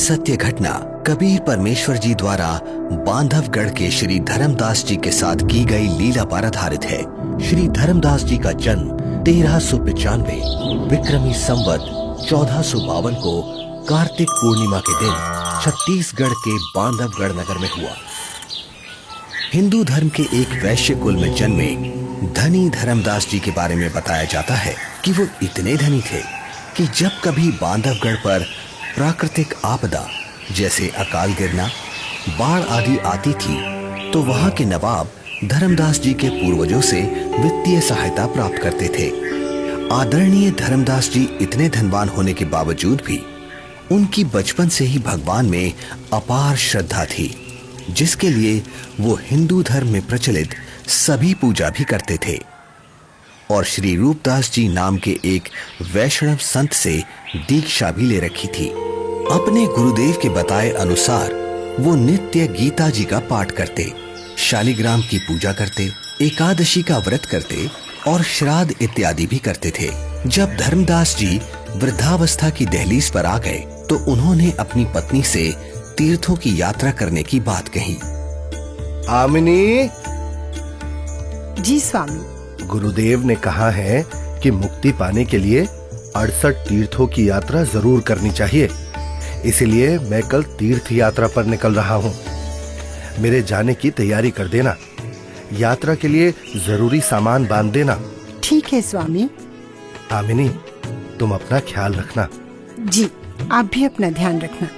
सत्य घटना कबीर परमेश्वर जी द्वारा बांधवगढ़ के श्री धर्मदास जी के साथ की गई लीला पर आधारित है। श्री धर्मदास जी का जन्म 1395 विक्रमी संवत 1452 को कार्तिक पूर्णिमा के दिन छत्तीसगढ़ के बांधवगढ़ नगर में हुआ। हिंदू धर्म के एक वैश्य कुल में जन्मे धनी धर्मदास जी के बारे में बताया जाता है कि वो इतने धनी थे कि जब कभी बांधवगढ़ पर प्राकृतिक आपदा जैसे अकाल गिरना, बाढ़ आदि आती थी तो वहां के नवाब धर्मदास जी के पूर्वजों से वित्तीय सहायता प्राप्त करते थे। आदरणीय धर्मदास जी इतने धनवान होने के बावजूद भी उनकी बचपन से ही भगवान में अपार श्रद्धा थी, जिसके लिए वो हिंदू धर्म में प्रचलित सभी पूजा भी करते थे और श्री रूपदास जी नाम के एक वैष्णव संत से दीक्षा भी ले रखी थी। अपने गुरुदेव के बताए अनुसार वो नित्य गीता जी का पाठ करते, शालिग्राम की पूजा करते, एकादशी का व्रत करते और श्राद्ध इत्यादि भी करते थे। जब धर्मदास जी वृद्धावस्था की दहलीज पर आ गए तो उन्होंने अपनी पत्नी से तीर्थों की यात्रा करने की बात कही। आमिनी। जी स्वामी। गुरुदेव ने कहा है कि मुक्ति पाने के लिए 68 तीर्थों की यात्रा जरूर करनी चाहिए, इसलिए मैं कल तीर्थ यात्रा पर निकल रहा हूँ। मेरे जाने की तैयारी कर देना, यात्रा के लिए जरूरी सामान बांध देना। ठीक है स्वामी। आमिनी, तुम अपना ख्याल रखना। जी, आप भी अपना ध्यान रखना।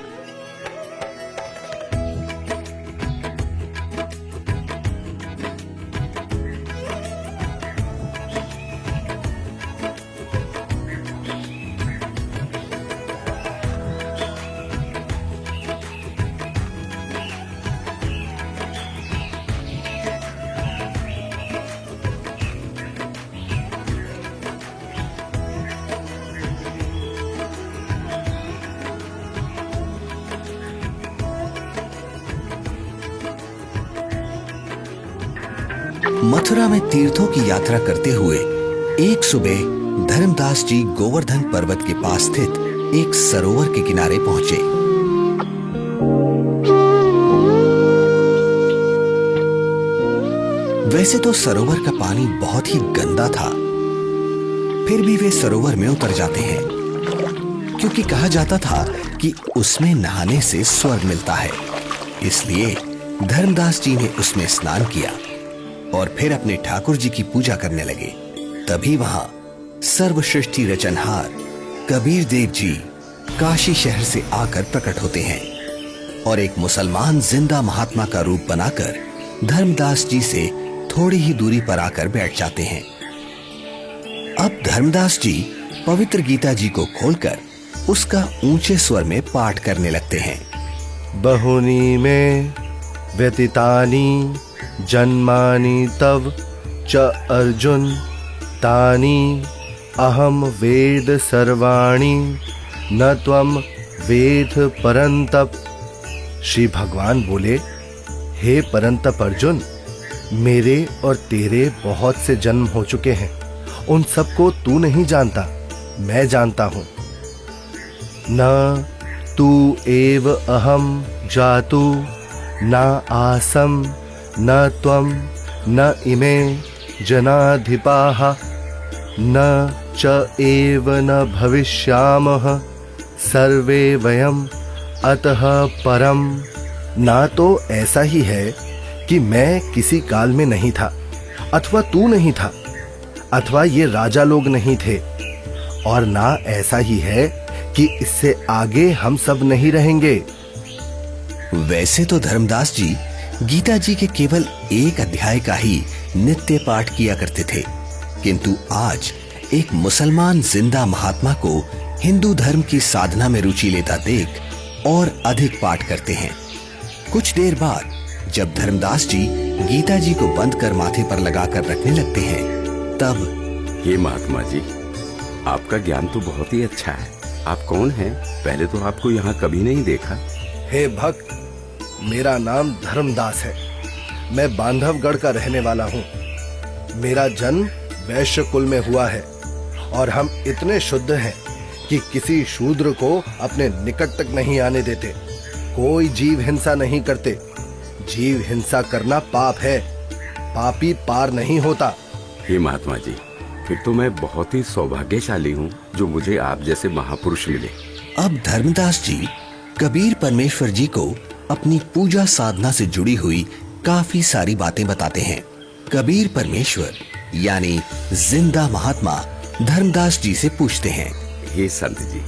मथुरा में तीर्थों की यात्रा करते हुए एक सुबह धर्मदास जी गोवर्धन पर्वत के पास स्थित एक सरोवर के किनारे पहुंचे। वैसे तो सरोवर का पानी बहुत ही गंदा था, फिर भी वे सरोवर में उतर जाते हैं क्योंकि कहा जाता था कि उसमें नहाने से स्वर्ग मिलता है। इसलिए धर्मदास जी ने उसमें स्नान किया और फिर अपने ठाकुर जी की पूजा करने लगे। तभी वहां सर्वसृष्टि रचनहार कबीर देव जी काशी शहर से आकर प्रकट होते हैं और एक मुसलमान जिंदा महात्मा का रूप बनाकर धर्मदास जी से थोड़ी ही दूरी पर आकर बैठ जाते हैं। अब धर्मदास जी पवित्र गीता जी को खोलकर उसका ऊंचे स्वर में पाठ करने लगते हैं। बहुनी में व्यतीतानि जन्मानि तव च अर्जुन तानि अहम वेद सर्वाणि न त्वम वेद परंतप। श्री भगवान बोले, हे परंतप अर्जुन, मेरे और तेरे बहुत से जन्म हो चुके हैं, उन सबको तू नहीं जानता, मैं जानता हूं। न तू एव अहम जातु न आसम न त्वम न इमे जनाधिपाः न च एव न भविष्यामः सर्वे वयम अतः परम। ना तो ऐसा ही है कि मैं किसी काल में नहीं था, अथवा तू नहीं था, अथवा ये राजा लोग नहीं थे, और ना ऐसा ही है कि इससे आगे हम सब नहीं रहेंगे। वैसे तो धर्मदास जी गीता जी के केवल एक अध्याय का ही नित्य पाठ किया करते थे, किंतु आज एक मुसलमान जिंदा महात्मा को हिंदू धर्म की साधना में रुचि लेता देख और अधिक पाठ करते हैं। कुछ देर बाद जब धर्मदास जी गीता जी को बंद कर माथे पर लगाकर रखने लगते हैं, तब ये महात्मा जी, आपका ज्ञान तो बहुत ही अच्छा है। आप कौन हैं? पहले तो आपको यहाँ कभी नहीं देखा। हे भक्त, मेरा नाम धर्मदास है। मैं बांधवगढ़ का रहने वाला हूँ। मेरा जन्म वैश्य कुल में हुआ है और हम इतने शुद्ध हैं कि किसी शूद्र को अपने निकट तक नहीं आने देते। कोई जीव हिंसा नहीं करते। जीव हिंसा करना पाप है। पापी पार नहीं होता। हे महात्मा जी, फिर तो मैं बहुत ही सौभाग्यशाली हूँ जो मुझे आप जैसे महापुरुष मिले। अब धर्मदास जी कबीर परमेश्वर जी को अपनी पूजा साधना से जुड़ी हुई काफी सारी बातें बताते हैं। कबीर परमेश्वर यानी जिंदा महात्मा धर्मदास जी से पूछते हैं, हे संत जी,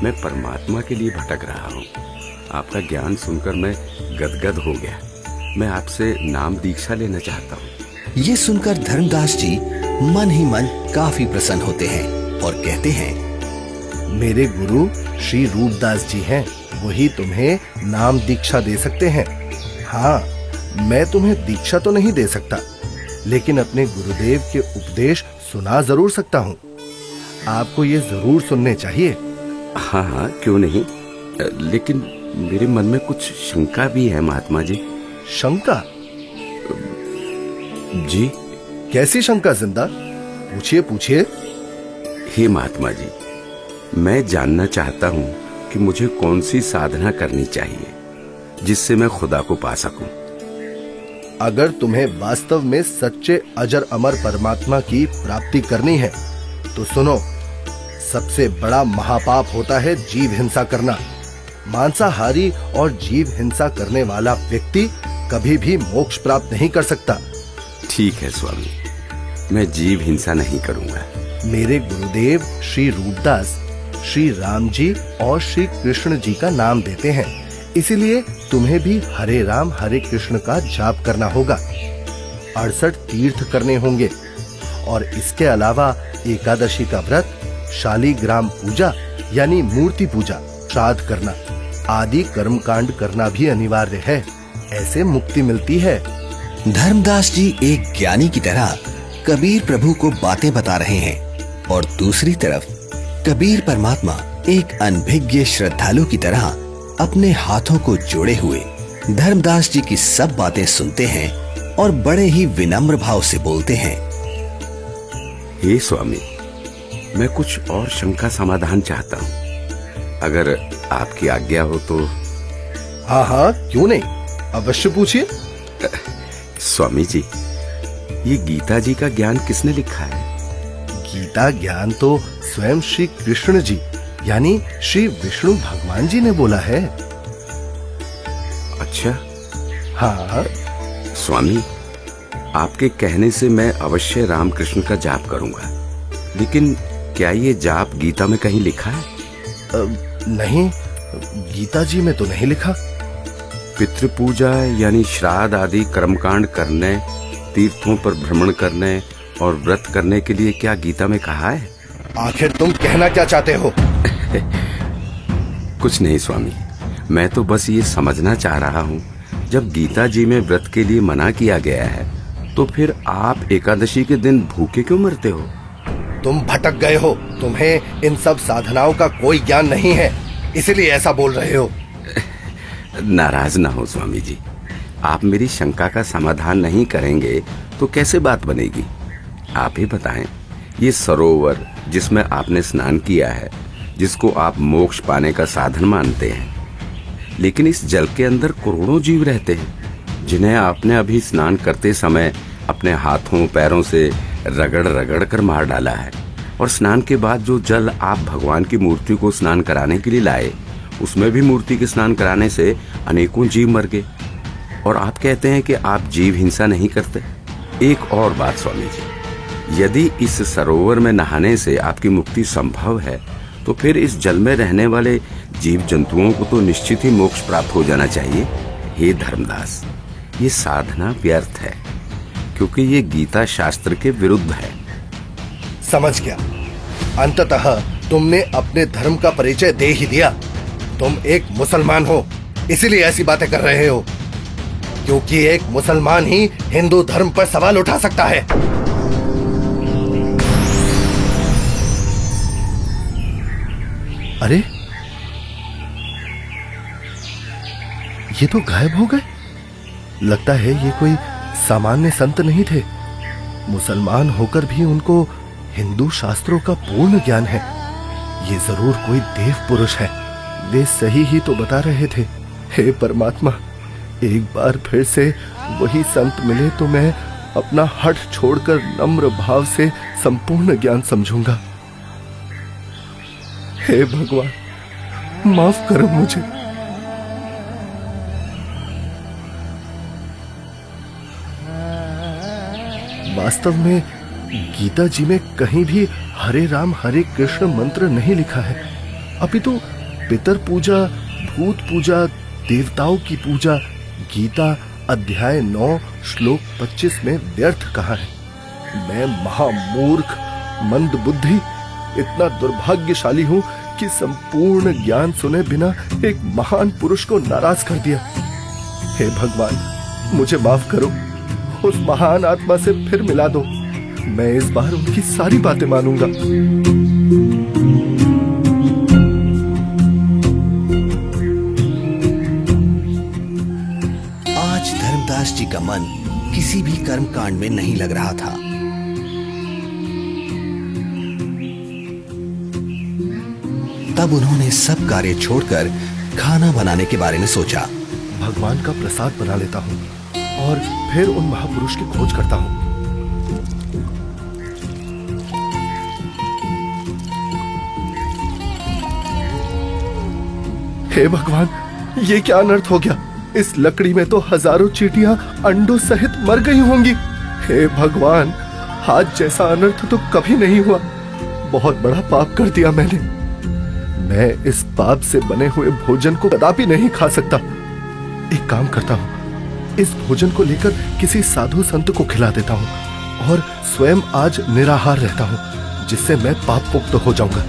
मैं परमात्मा के लिए भटक रहा हूँ। आपका ज्ञान सुनकर मैं गदगद हो गया। मैं आपसे नाम दीक्षा लेना चाहता हूँ। ये सुनकर धर्मदास जी मन ही मन काफी प्रसन्न होते हैं और कहते हैं, मेरे गुरु श्री रूपदास जी हैं। वही तुम्हें नाम दीक्षा दे सकते हैं। हाँ, मैं तुम्हें दीक्षा तो नहीं दे सकता, लेकिन अपने गुरुदेव के उपदेश सुना जरूर सकता हूँ। आपको ये जरूर सुनने चाहिए। हाँ हाँ, क्यों नहीं, लेकिन मेरे मन में कुछ शंका भी है महात्मा जी। शंका? जी। कैसी शंका जिंदा? पूछिए पूछिए। हे महात्मा जी, मैं जानना चाहता हूँ कि मुझे कौन सी साधना करनी चाहिए जिससे मैं खुदा को पा सकूं। अगर तुम्हें वास्तव में सच्चे अजर अमर परमात्मा की प्राप्ति करनी है तो सुनो, सबसे बड़ा महापाप होता है जीव हिंसा करना। मांसाहारी और जीव हिंसा करने वाला व्यक्ति कभी भी मोक्ष प्राप्त नहीं कर सकता। ठीक है स्वामी, मैं जीव हिंसा नहीं करूंगा। मेरे गुरुदेव श्री रूपदास श्री राम जी और श्री कृष्ण जी का नाम देते हैं, इसीलिए तुम्हें भी हरे राम हरे कृष्ण का जाप करना होगा। 68 तीर्थ करने होंगे और इसके अलावा एकादशी का व्रत, शालीग्राम पूजा यानी मूर्ति पूजा, श्राद्ध करना आदि कर्मकांड करना भी अनिवार्य है। ऐसे मुक्ति मिलती है। धर्मदास जी एक ज्ञानी की तरह कबीर प्रभु को बातें बता रहे हैं और दूसरी तरफ कबीर परमात्मा एक अनभिज्ञ श्रद्धालु की तरह अपने हाथों को जोड़े हुए धर्मदास जी की सब बातें सुनते हैं और बड़े ही विनम्र भाव से बोलते हैं, हे स्वामी, मैं कुछ और शंका समाधान चाहता हूँ, अगर आपकी आज्ञा हो तो। हाँ हाँ, क्यों नहीं, अवश्य पूछिए। स्वामी जी, ये गीता जी का ज्ञान किसने लिखा है? गीता ज्ञान तो स्वयं श्री कृष्ण जी यानी श्री विष्णु भगवान जी ने बोला है। अच्छा। हाँ स्वामी, आपके कहने से मैं अवश्य राम कृष्ण का जाप करूंगा, लेकिन क्या ये जाप गीता में कहीं लिखा है? नहीं, गीता जी में तो नहीं लिखा। पितृ पूजा यानी श्राद्ध आदि कर्मकांड करने, तीर्थों पर भ्रमण करने और व्रत करने के लिए क्या गीता में कहा है? आखिर तुम कहना क्या चाहते हो? कुछ नहीं स्वामी, मैं तो बस ये समझना चाह रहा हूँ, जब गीता जी में व्रत के लिए मना किया गया है तो फिर आप एकादशी के दिन भूखे क्यों मरते हो? तुम भटक गए हो। तुम्हें इन सब साधनाओं का कोई ज्ञान नहीं है, इसलिए ऐसा बोल रहे हो। नाराज ना हो स्वामी जी, आप मेरी शंका का समाधान नहीं करेंगे तो कैसे बात बनेगी? आप ही बताएं, ये सरोवर जिसमें आपने स्नान किया है, जिसको आप मोक्ष पाने का साधन मानते हैं, लेकिन इस जल के अंदर करोड़ों जीव रहते हैं जिन्हें आपने अभी स्नान करते समय अपने हाथों पैरों से रगड़ रगड़ कर मार डाला है, और स्नान के बाद जो जल आप भगवान की मूर्ति को स्नान कराने के लिए लाए, उसमें भी मूर्ति के स्नान कराने से अनेकों जीव मर गए, और आप कहते हैं कि आप जीव हिंसा नहीं करते। एक और बात स्वामी जी, यदि इस सरोवर में नहाने से आपकी मुक्ति संभव है तो फिर इस जल में रहने वाले जीव जंतुओं को तो निश्चित ही मोक्ष प्राप्त हो जाना चाहिए। हे धर्मदास, ये साधना व्यर्थ है, क्योंकि ये गीता शास्त्र के विरुद्ध है। समझ गया। अंततः तुमने अपने धर्म का परिचय दे ही दिया। तुम एक मुसलमान हो, इसीलिए ऐसी बातें कर रहे हो, क्योंकि एक मुसलमान ही हिंदू धर्म पर सवाल उठा सकता है। अरे, ये तो गायब हो गए। लगता है ये कोई सामान्य संत नहीं थे। मुसलमान होकर भी उनको हिंदू शास्त्रों का पूर्ण ज्ञान है। ये जरूर कोई देव पुरुष है। वे सही ही तो बता रहे थे। हे परमात्मा, एक बार फिर से वही संत मिले तो मैं अपना हठ छोड़कर नम्र भाव से संपूर्ण ज्ञान समझूंगा। हे भगवान, माफ करो मुझे। वास्तव में गीता जी में कहीं भी हरे राम हरे कृष्ण मंत्र नहीं लिखा है। अपितु पितर पूजा, भूत पूजा, देवताओं की पूजा गीता अध्याय 9 श्लोक 25 में व्यर्थ कहा है। मैं महामूर्ख, मंद बुद्धि, इतना दुर्भाग्यशाली हूं कि संपूर्ण ज्ञान सुने बिना एक महान पुरुष को नाराज कर दिया। हे भगवान, मुझे माफ करो। उस महान आत्मा से फिर मिला दो। मैं इस बार उनकी सारी बातें मानूंगा। आज धर्मदास जी का मन किसी भी कर्म कांड में नहीं लग रहा था। तब उन्होंने सब कार्य छोड़कर खाना बनाने के बारे में सोचा। भगवान का प्रसाद बना लेता हूँ और फिर उन महापुरुष की खोज करता हूँ। हे भगवान, ये क्या अनर्थ हो गया? इस लकड़ी में तो हजारों चींटियां अंडों सहित मर गई होंगी। हे भगवान, आज जैसा अनर्थ तो कभी नहीं हुआ। बहुत बड़ा पाप कर दिया मैंने। मैं इस पाप से बने हुए भोजन को कदापि नहीं खा सकता। एक काम करता हूँ, इस भोजन को लेकर किसी साधु संत को खिला देता हूँ और स्वयं आज निराहार रहता हूँ, जिससे मैं पाप मुक्त हो जाऊंगा।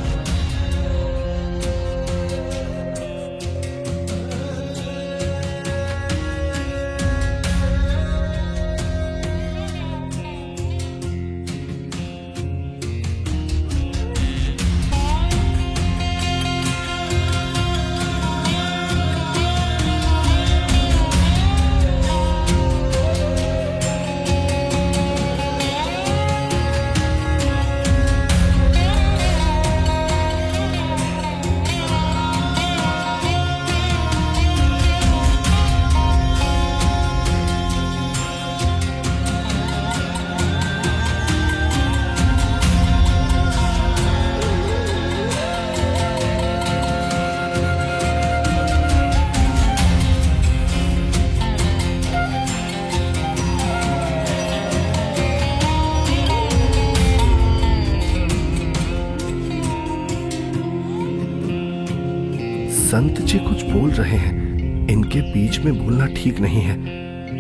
संत जी कुछ बोल रहे हैं। इनके बीच में बोलना ठीक नहीं है।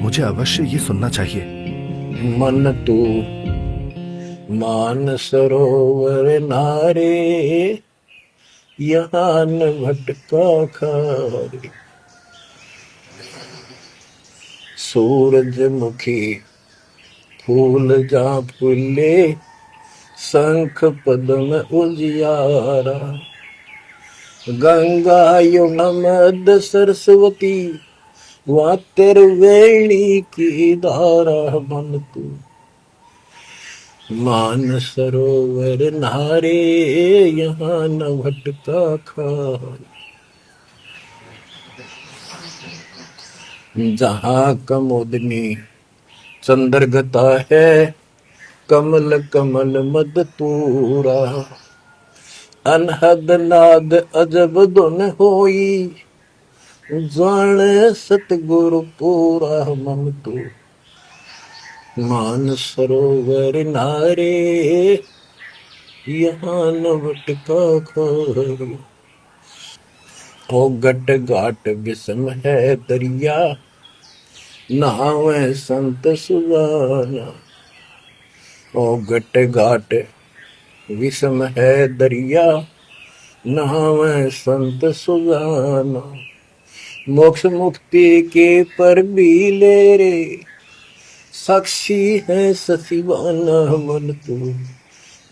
मुझे अवश्य ये सुनना चाहिए। मन तू मान सरोवर नारे, यहाँ न भटका खारे। सूरजमुखी फूल जा फूले, शंख पद्म उजियारा। गंगा यमुना मद सरस्वती, वातरवेणी की धारा। मन तू मान सरोवर नारे, यहाँ न भटका खारे। जहाँ कमोदनी चंद्रगता है, कमल कमल मद तूरा। अनहद नाद अजब धुन होई, जाने सतगुरु पूरा। मन तू मान सरोवर नारे, यहाँ न भटका खारे। ओ गट घाट विषम है दरिया, नहावे संत सुजाना। ओ गट घाट विषम है दरिया, नहावे संत सुजाना। मोक्ष मुक्ति के पर भी ले रे, साक्षी है ससीवाना। मन तू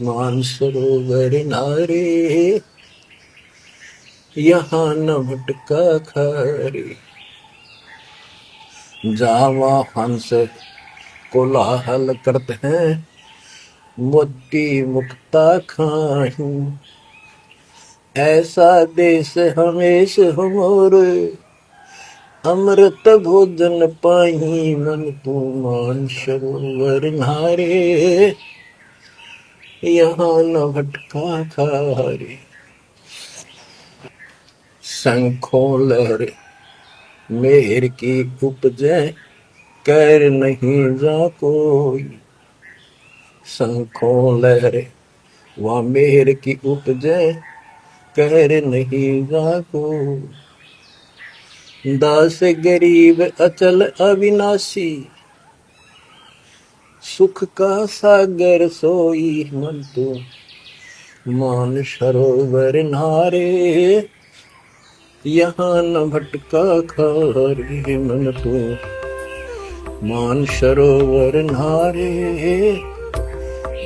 मान सरोवर नारे, यहाँ न भटका खारे। जावा हंस कोलाहल करते हैं, मोती मुक्ता खाऊं। ऐसा देश हमेश हमोरे, अमृत भोजन पाई मन तू मान सरोवर नारे, यहाँ न भटका खारे। शंखों लहरे मेहर की उपजे, कर नहीं जा कोई। शंखों लहरे वहाँ मेहर की उपजे, कर नहीं जा कोई। दास गरीब अचल अविनाशी, सुख का सागर सोई मन तो मान सरोवर नारे, यहाँ न भटका खारे मन तो मान सरोवर नारे,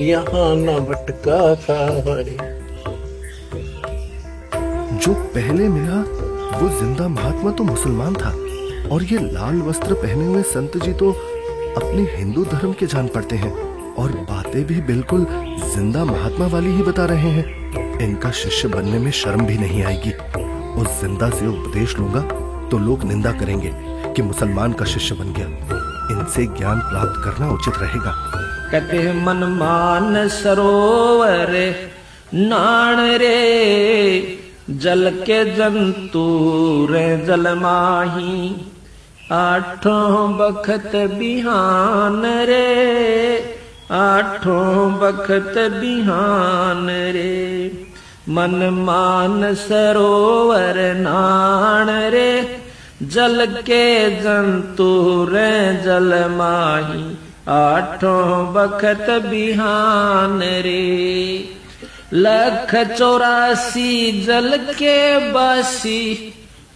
यहाँ न भटका खारे। जो पहले मिला वो जिंदा महात्मा तो मुसलमान था, और ये लाल वस्त्र पहने हुए संत जी तो अपने हिंदू धर्म के जान पड़ते हैं, और बातें भी बिल्कुल जिंदा महात्मा वाली ही बता रहे हैं। इनका शिष्य बनने में शर्म भी नहीं आएगी। उस जिंदा से उपदेश लूंगा तो लोग निंदा करेंगे कि मुसलमान का शिष्य बन गया। इनसे ज्ञान प्राप्त करना उचित रहेगा। कहते मन मान सरोवर नाण रे, जल के जंतु रे जल माही, आठों बखत बिहान रे, आठों बखत बिहान रे। मन मान सरोवर नाण रे, जल के जंतु रे जल माही, आठों बखत बिहान रे। 184 जल के बासी,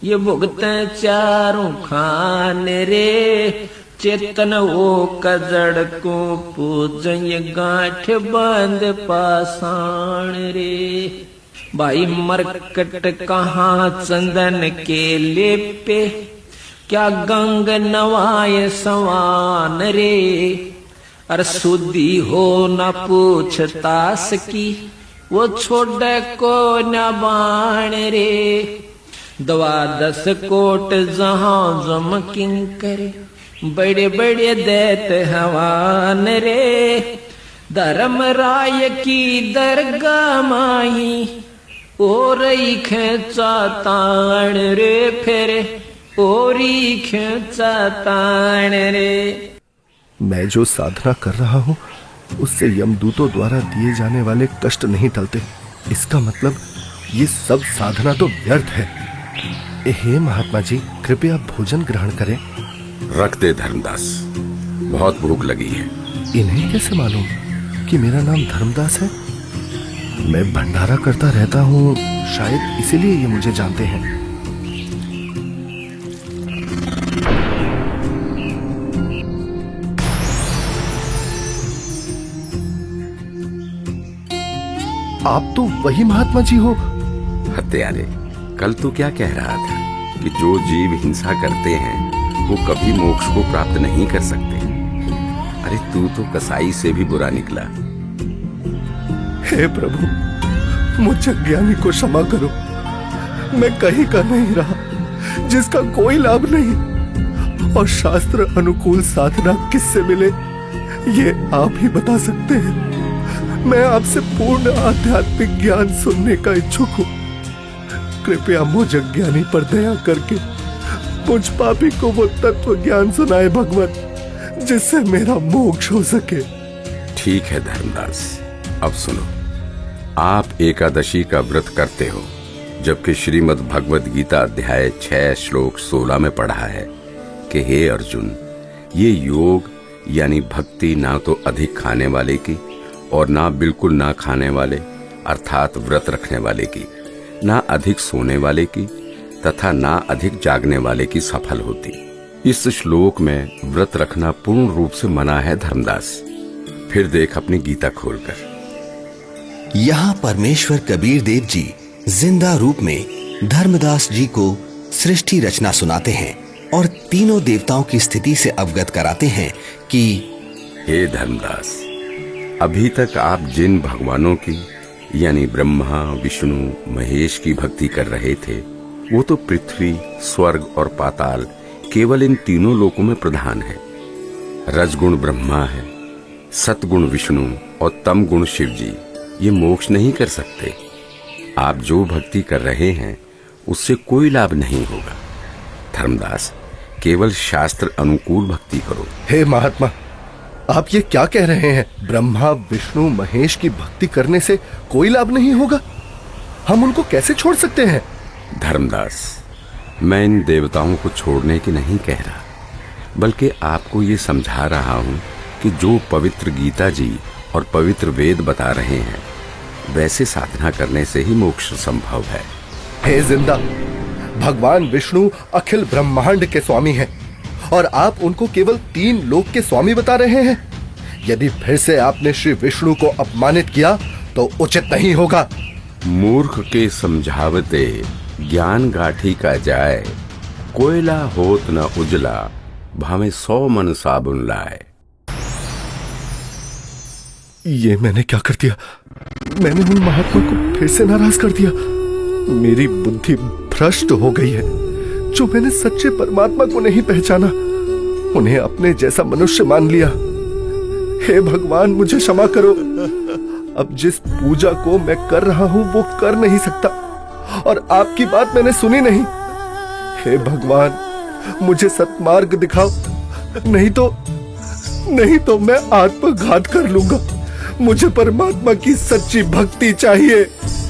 ये भुगते चारों खान रे। चेतन वो कजड़ को पूजय, गांठ बांध पाषाण रे। भाई मरकट कहाँ चंदन के लेपे, क्या गंग नवाय सवान रे। अर सुधी हो न पूछता सकी, वो छोड़ को न बाण रे। 12 कोट जहां जम किंकर, बड़े बड़े दैत हवान रे। धर्म राय की दरगाह माही, ओरई खेचा ताण रे। फेरे ओरी खेचा ताण रे। मैं जो साधना कर रहा हूँ उससे यमदूतों द्वारा दिए जाने वाले कष्ट नहीं टलते। इसका मतलब ये सब साधना तो व्यर्थ है। हे महात्मा जी, कृपया भोजन ग्रहण करें। रख दे धर्मदास, बहुत भूख लगी है। इन्हें कैसे मालूम कि मेरा नाम धर्मदास है? मैं भंडारा करता रहता हूँ, शायद इसीलिए ये मुझे जानते हैं। आप तो वही महात्मा जी हो। हत्यारे, कल तू क्या कह रहा था कि जो जीव हिंसा करते हैं वो कभी मोक्ष को प्राप्त नहीं कर सकते। अरे तू तो कसाई से भी बुरा निकला। हे प्रभु, मुझे ज्ञानी को क्षमा करो। मैं कहीं का नहीं रहा, जिसका कोई लाभ नहीं। और शास्त्र अनुकूल साधना किससे मिले, ये आप ही बता सकते हैं। मैं आपसे पूर्ण आध्यात्मिक ज्ञान सुनने का इच्छुक हूँ। कृपया मुझ अज्ञानी पर दया करके मुझ पापी को वो तत्व ज्ञान सुनाए भगवान, जिससे मेरा मोक्ष हो सके। ठीक है धर्मदास, अब सुनो। आप एकादशी का व्रत करते हो, जबकि श्रीमद् भगवद गीता अध्याय 6 श्लोक 16 में पढ़ा है कि हे अर्जुन, ये योग यानी भक्ति ना तो अधिक खाने वाले की और ना बिल्कुल ना खाने वाले अर्थात व्रत रखने वाले की, ना अधिक सोने वाले की तथा ना अधिक जागने वाले की सफल होती। इस श्लोक में व्रत रखना पूर्ण रूप से मना है धर्मदास। फिर देख अपनी गीता खोलकर। यहाँ परमेश्वर कबीर देव जी जिंदा रूप में धर्मदास जी को सृष्टि रचना सुनाते हैं और तीनों देवताओं की स्थिति से अवगत कराते हैं कि हे धर्मदास, अभी तक आप जिन भगवानों की यानी ब्रह्मा विष्णु महेश की भक्ति कर रहे थे, वो तो पृथ्वी, स्वर्ग और पाताल केवल इन तीनों लोकों में प्रधान है। रजगुण ब्रह्मा है, सतगुण विष्णु और तम गुण शिव जी ये मोक्ष नहीं कर सकते। आप जो भक्ति कर रहे हैं उससे कोई लाभ नहीं होगा। धर्मदास, केवल शास्त्र अनुकूल भक्ति करो। हे महात्मा, आप ये क्या कह रहे हैं? ब्रह्मा विष्णु महेश की भक्ति करने से कोई लाभ नहीं होगा? हम उनको कैसे छोड़ सकते हैं? धर्मदास, मैं इन देवताओं को छोड़ने की नहीं कह रहा, बल्कि आपको ये समझा रहा हूं कि जो पवित्र गीता जी और पवित्र वेद बता रहे हैं वैसे साधना करने से ही मोक्ष संभव है। हे जिंदा, भगवान विष्णु अखिल ब्रह्मांड के स्वामी हैं और आप उनको केवल 3 लोक के स्वामी बता रहे हैं। यदि फिर से आपने श्री विष्णु को अपमानित किया तो उचित नहीं होगा। मूर्ख के समझावते ज्ञान गाठी का जाए, कोयला होत न उजला, भावे 100 मन साबुन लाए। ये मैंने क्या कर दिया? मैंने उन महात्मा को फिर से नाराज कर दिया। मेरी बुद्धि भ्रष्ट हो गई है। जो मैंने सच्चे परमात्मा को नहीं पहचाना, उन्हें अपने जैसा मनुष्य मान लिया। हे भगवान, मुझे क्षमा करो। अब जिस पूजा को मैं कर रहा हूं वो कर नहीं सकता और आपकी बात मैंने सुनी नहीं। हे भगवान, मुझे सत्मार्ग दिखाओ, नहीं तो मैं आत्मघात कर लूंगा। मुझे परमात्मा की सच्ची भक्ति चाहिए।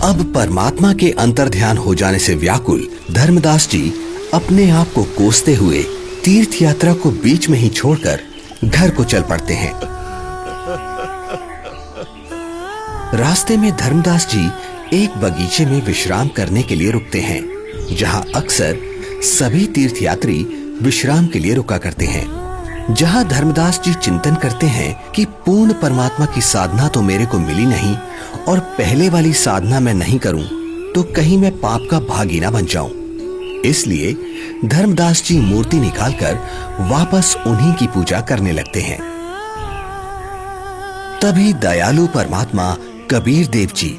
अब परमात्मा के अंतर्ध्यान हो जाने से व्याकुल धर्मदास जी अपने आप को कोसते हुए तीर्थ यात्रा को बीच में ही छोड़कर घर को चल पड़ते हैं। रास्ते में धर्मदास जी एक बगीचे में विश्राम करने के लिए रुकते हैं, जहां अक्सर सभी तीर्थयात्री विश्राम के लिए रुका करते हैं। जहां धर्मदास जी चिंतन करते हैं कि पूर्ण परमात्मा की साधना तो मेरे को मिली नहीं और पहले वाली साधना मैं नहीं करूं तो कहीं मैं पाप का भागी ना बन जाऊं। इसलिए धर्मदास जी मूर्ति निकालकर वापस उन्हीं की पूजा करने लगते हैं। तभी दयालु परमात्मा कबीर देव जी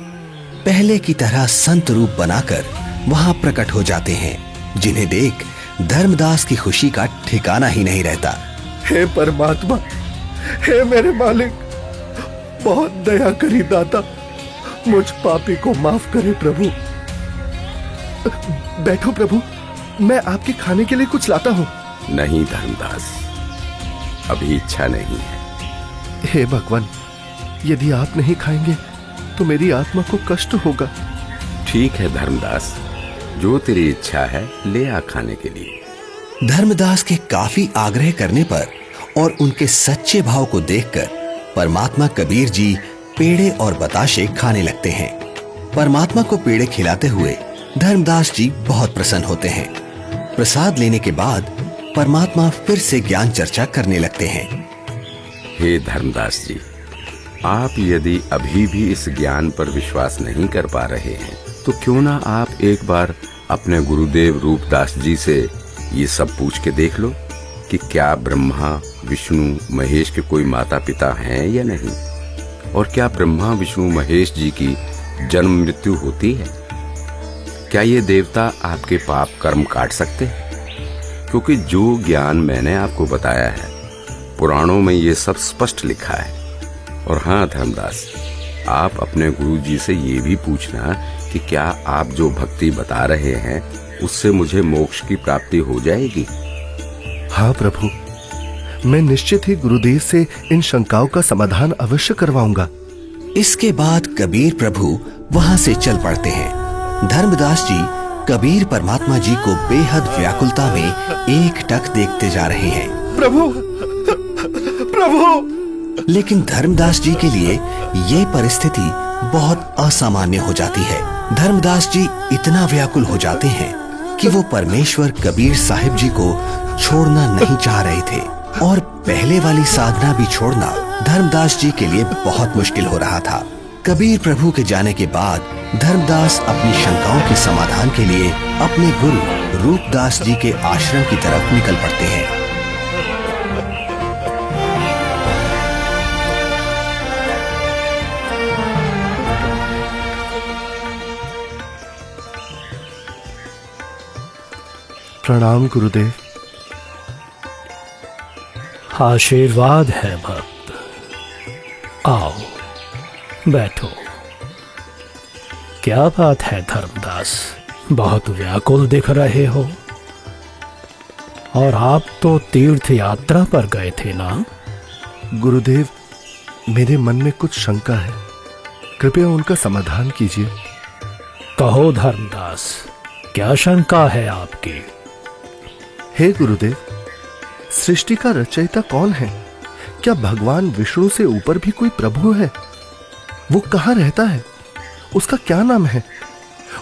पहले की तरह संत रूप बनाकर वहां प्रकट हो जाते हैं, जिन्हें देख धर्मदास की खुशी का ठिकाना ही नहीं रहता। हे परमात्मा, हे मेरे मालिक, बहुत दया करी दाता, मुझ पापी को माफ करे प्रभु। बैठो प्रभु, मैं आपके खाने के लिए कुछ लाता हूँ। नहीं धर्मदास, अभी इच्छा नहीं है। हे भगवान, यदि आप नहीं खाएंगे तो मेरी आत्मा को कष्ट होगा। ठीक है धर्मदास, जो तेरी इच्छा है ले आ खाने के लिए। धर्मदास के काफी आग्रह करने पर और उनके सच्चे भाव को देखकर परमात्मा कबीर जी पेड़े और बताशे खाने लगते हैं। परमात्मा को पेड़े खिलाते हुए धर्मदास जी बहुत प्रसन्न होते हैं। प्रसाद लेने के बाद परमात्मा फिर से ज्ञान चर्चा करने लगते हैं। हे धर्मदास जी, आप यदि अभी भी इस ज्ञान पर विश्वास नहीं कर पा रहे हैं तो क्यों ना आप एक बार अपने गुरुदेव रूपदास जी से ये सब पूछ के देख लो कि क्या ब्रह्मा विष्णु महेश के कोई माता पिता हैं या नहीं, और क्या ब्रह्मा विष्णु महेश जी की जन्म मृत्यु होती है। क्या ये देवता आपके पाप कर्म काट सकते हैं? क्योंकि जो ज्ञान मैंने आपको बताया है पुराणों में ये सब स्पष्ट लिखा है। और हाँ धर्मदास, आप अपने गुरु जी से ये भी पूछना कि क्या आप जो भक्ति बता रहे हैं उससे मुझे मोक्ष की प्राप्ति हो जाएगी। हाँ प्रभु, मैं निश्चित ही गुरुदेव से इन शंकाओं का समाधान अवश्य करवाऊंगा। इसके बाद कबीर प्रभु वहां से चल पड़ते हैं। धर्मदास जी कबीर परमात्मा जी को बेहद व्याकुलता में एकटक देखते जा रहे हैं। प्रभु, प्रभु! लेकिन धर्मदास जी के लिए ये परिस्थिति बहुत असामान्य हो जाती है। धर्मदास जी इतना व्याकुल हो जाते हैं कि वो परमेश्वर कबीर साहिब जी को छोड़ना नहीं चाह रहे थे और पहले वाली साधना भी छोड़ना धर्मदास जी के लिए बहुत मुश्किल हो रहा था। कबीर प्रभु के जाने के बाद धर्मदास अपनी शंकाओं के समाधान के लिए अपने गुरु रूपदास जी के आश्रम की तरफ निकल पड़ते हैं। प्रणाम गुरुदेव। आशीर्वाद है भक्त। आओ बैठो। क्या बात है धर्मदास, बहुत व्याकुल दिख रहे हो। और आप तो तीर्थ यात्रा पर गए थे ना? गुरुदेव, मेरे मन में कुछ शंका है, कृपया उनका समाधान कीजिए। कहो धर्मदास, क्या शंका है आपकी? हे गुरुदेव, सृष्टि का रचयिता कौन है? क्या भगवान विष्णु से ऊपर भी कोई प्रभु है? वो कहाँ रहता है? उसका क्या नाम है?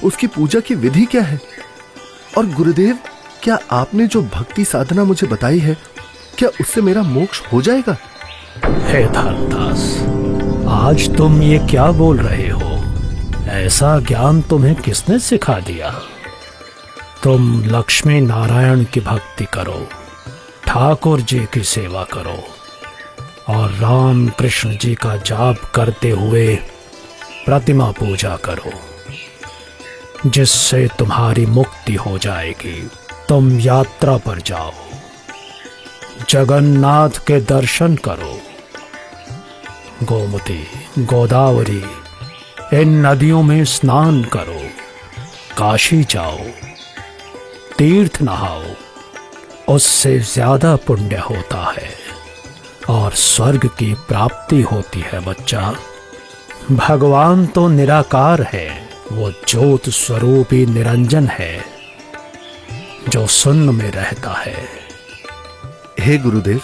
उसकी पूजा की विधि क्या है? और गुरुदेव, क्या आपने जो भक्ति साधना मुझे बताई है, क्या उससे मेरा मोक्ष हो जाएगा? हे धर्मदास, आज तुम ये क्या बोल रहे हो? ऐसा ज्ञान तुम्हें किसने सिखा दिया? तुम लक्ष्मी नारायण की भक्ति करो, ठाकुर जी की सेवा करो और राम कृष्ण जी का जाप करते हुए प्रतिमा पूजा करो, जिससे तुम्हारी मुक्ति हो जाएगी। तुम यात्रा पर जाओ, जगन्नाथ के दर्शन करो, गोमती, गोदावरी इन नदियों में स्नान करो, काशी जाओ, तीर्थ नहाओ, उससे ज्यादा पुण्य होता है और स्वर्ग की प्राप्ति होती है बच्चा। भगवान तो निराकार है, वो ज्योत स्वरूपी निरंजन है जो शून्य में रहता है। हे गुरुदेव,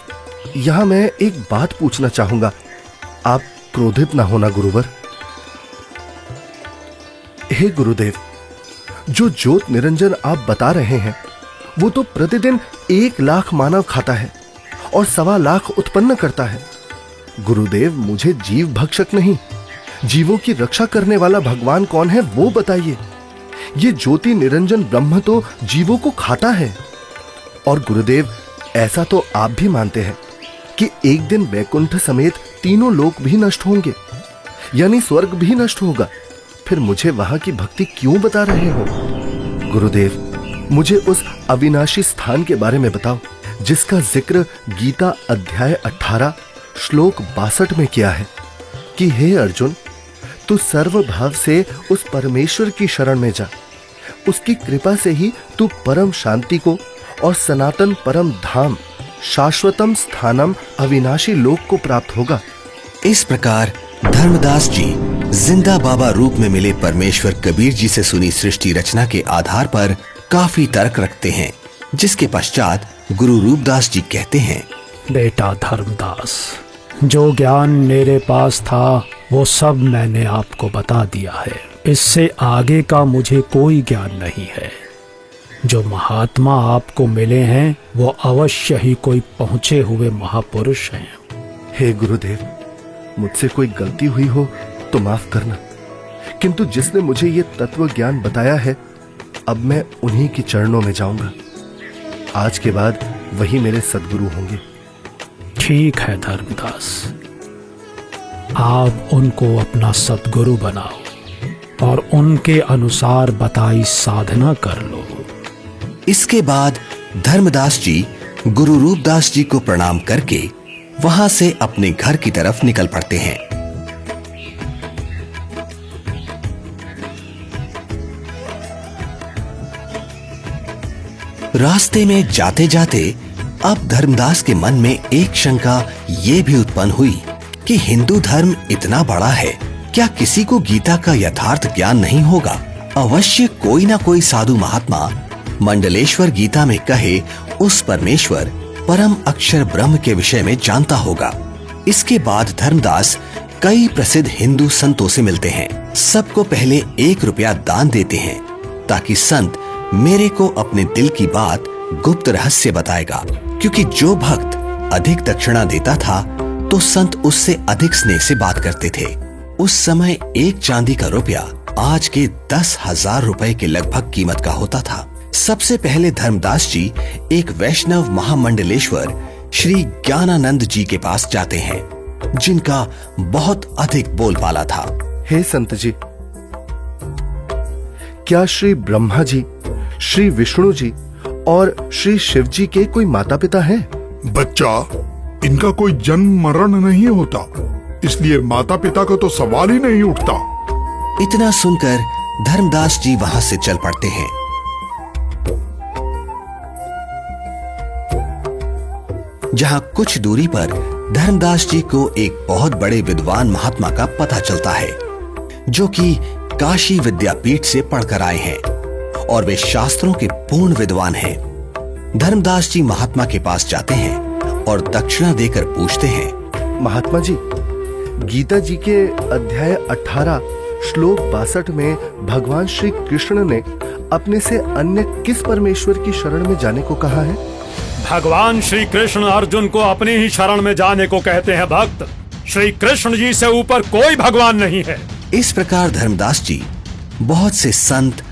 यहां मैं एक बात पूछना चाहूंगा, आप क्रोधित ना होना गुरुवर। हे गुरुदेव, जो ज्योत निरंजन आप बता रहे हैं, वो तो प्रतिदिन 1 लाख मानव खाता है और 1.25 लाख उत्पन्न करता है। गुरुदेव, मुझे जीव भक्षक नहीं, जीवों की रक्षा करने वाला भगवान कौन है वो बताइए। ये ज्योति निरंजन ब्रह्म तो जीवों को खाता है। और गुरुदेव, ऐसा तो आप भी मानते हैं कि एक दिन वैकुंठ समेत तीनों लोक भी नष्ट होंगे, यानी स्वर्ग भी नष्ट होगा। फिर मुझे वहां की भक्ति क्यों बता रहे हो? गुरुदेव, मुझे उस अविनाशी स्थान के बारे में बताओ जिसका जिक्र गीता अध्याय 18 श्लोक 62 में किया है कि हे अर्जुन, तू सर्वभाव से उस परमेश्वर की शरण में जा, उसकी कृपा से ही तू परम शांति को और सनातन परम धाम शाश्वतम स्थानम अविनाशी लोक को प्राप्त होगा। इस प्रकार धर्मदास जी जिंदा बाबा रूप में मिले परमेश्वर कबीर जी से सुनी सृष्टि रचना के आधार पर काफी तर्क रखते हैं, जिसके पश्चात गुरु रूपदास जी कहते हैं, बेटा धर्मदास, जो ज्ञान मेरे पास था वो सब मैंने आपको बता दिया है। इससे आगे का मुझे कोई ज्ञान नहीं है। जो महात्मा आपको मिले हैं वो अवश्य ही कोई पहुंचे हुए महापुरुष हैं। हे गुरुदेव, मुझसे कोई गलती हुई हो तो माफ करना, किंतु जिसने मुझे ये तत्व ज्ञान बताया है, अब मैं उन्हीं के चरणों में जाऊंगा। आज के बाद वही मेरे सद्गुरु होंगे। ठीक है धर्मदास, आप उनको अपना सद्गुरु बनाओ और उनके अनुसार बताई साधना कर लो। इसके बाद धर्मदास जी गुरु रूपदास जी को प्रणाम करके वहां से अपने घर की तरफ निकल पड़ते हैं। रास्ते में जाते जाते अब धर्मदास के मन में एक शंका ये भी उत्पन्न हुई कि हिंदू धर्म इतना बड़ा है, क्या किसी को गीता का यथार्थ ज्ञान नहीं होगा? अवश्य कोई ना कोई साधु महात्मा मंडलेश्वर गीता में कहे उस परमेश्वर परम अक्षर ब्रह्म के विषय में जानता होगा। इसके बाद धर्मदास कई प्रसिद्ध हिंदू संतों से मिलते हैं। सबको पहले 1 रुपया दान देते हैं ताकि संत मेरे को अपने दिल की बात गुप्त रहस्य बताएगा, क्योंकि जो भक्त अधिक दक्षिणा देता था तो संत उससे अधिक स्नेह से बात करते थे। उस समय 1 चांदी का रुपया आज के 10,000 रुपए के लगभग कीमत का होता था। सबसे पहले धर्मदास जी एक वैष्णव महामंडलेश्वर श्री ज्ञानानंद जी के पास जाते हैं, जिनका बहुत अधिक बोलबाला था। हे संत जी, क्या श्री ब्रह्मा जी, श्री विष्णु जी और श्री शिव जी के कोई माता पिता हैं? बच्चा, इनका कोई जन्म मरण नहीं होता, इसलिए माता पिता का तो सवाल ही नहीं उठता। इतना सुनकर धर्मदास जी वहां से चल पड़ते हैं। जहां कुछ दूरी पर धर्मदास जी को एक बहुत बड़े विद्वान महात्मा का पता चलता है, जो कि काशी विद्यापीठ से पढ़कर आए हैं और वे शास्त्रों के पूर्ण विद्वान हैं। धर्मदास जी महात्मा के पास जाते हैं और दक्षिणा देकर पूछते हैं, महात्मा जी, गीता जी के अध्याय 18 श्लोक 62 में भगवान श्री कृष्ण ने अपने से अन्य किस परमेश्वर की शरण में जाने को कहा है? भगवान श्री कृष्ण अर्जुन को अपनी ही शरण में जाने को कहते हैं भक्त। श्री कृष्ण जी से ऊपर कोई भगवान नहीं है। इस प्रकार धर्मदास जी बहुत से संत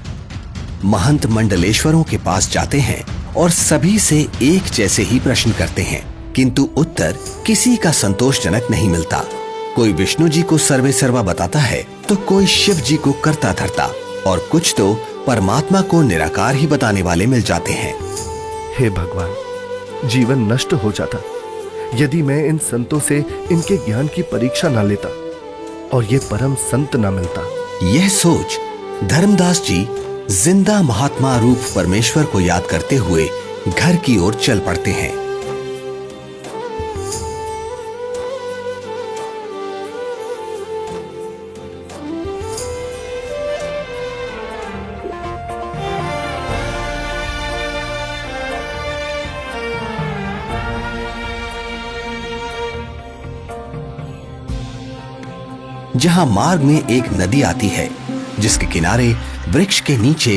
महंत मंडलेश्वरों के पास जाते हैं और सभी से एक जैसे ही प्रश्न करते हैं, किंतु उत्तर किसी का संतोषजनक नहीं मिलता। कोई विष्णु जी को सर्वे सर्वा बताता है तो कोई शिव जी को करता धरता और कुछ तो परमात्मा को निराकार ही बताने वाले मिल जाते हैं। हे भगवान, जीवन नष्ट हो जाता यदि मैं इन संतों से इनके ज्ञान की परीक्षा ना लेता और ये परम संत ना मिलता। यह सोच धर्मदास जी जिंदा महात्मा रूप परमेश्वर को याद करते हुए घर की ओर चल पड़ते हैं। जहां मार्ग में एक नदी आती है, जिसके किनारे वृक्ष के नीचे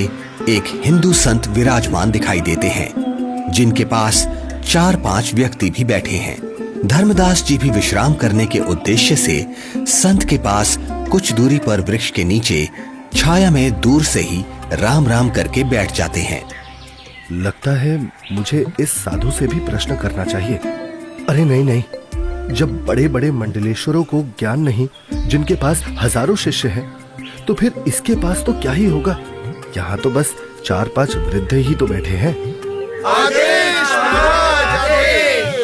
एक हिंदू संत विराजमान दिखाई देते हैं, जिनके पास 4-5 व्यक्ति भी बैठे हैं। धर्मदास जी भी विश्राम करने के उद्देश्य से संत के पास कुछ दूरी पर वृक्ष के नीचे छाया में दूर से ही राम राम करके बैठ जाते हैं। लगता है मुझे इस साधु से भी प्रश्न करना चाहिए। अरे नहीं नहीं, जब बड़े बड़े मंडलेश्वरों को ज्ञान नहीं, जिनके पास हजारों शिष्य हैं, तो फिर इसके पास तो क्या ही होगा। यहाँ तो बस 4-5 वृद्ध ही तो बैठे हैं। आदेश महाराज, आदेश।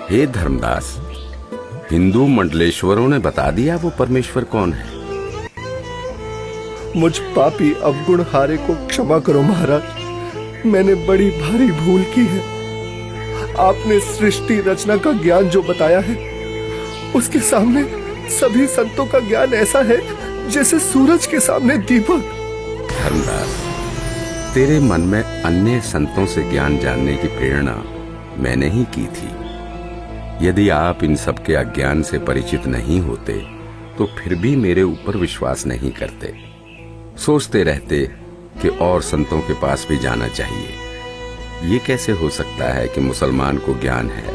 हे धर्मदास, हिंदू मंडलेश्वरों ने बता दिया वो परमेश्वर कौन है। मुझ पापी अवगुण हारे को क्षमा करो महाराज, मैंने बड़ी भारी भूल की है। आपने सृष्टि रचना का ज्ञान जो बताया है, उसके सामने सभी संतों का ज्ञान ऐसा है जैसे सूरज के सामने दीपक। धर्मदास, तेरे मन में अन्य संतों से ज्ञान जानने की प्रेरणा मैंने ही की थी। यदि आप इन सब के अज्ञान से परिचित नहीं होते तो फिर भी मेरे ऊपर विश्वास नहीं करते, सोचते रहते कि और संतों के पास भी जाना चाहिए। ये कैसे हो सकता है कि मुसलमान को ज्ञान है,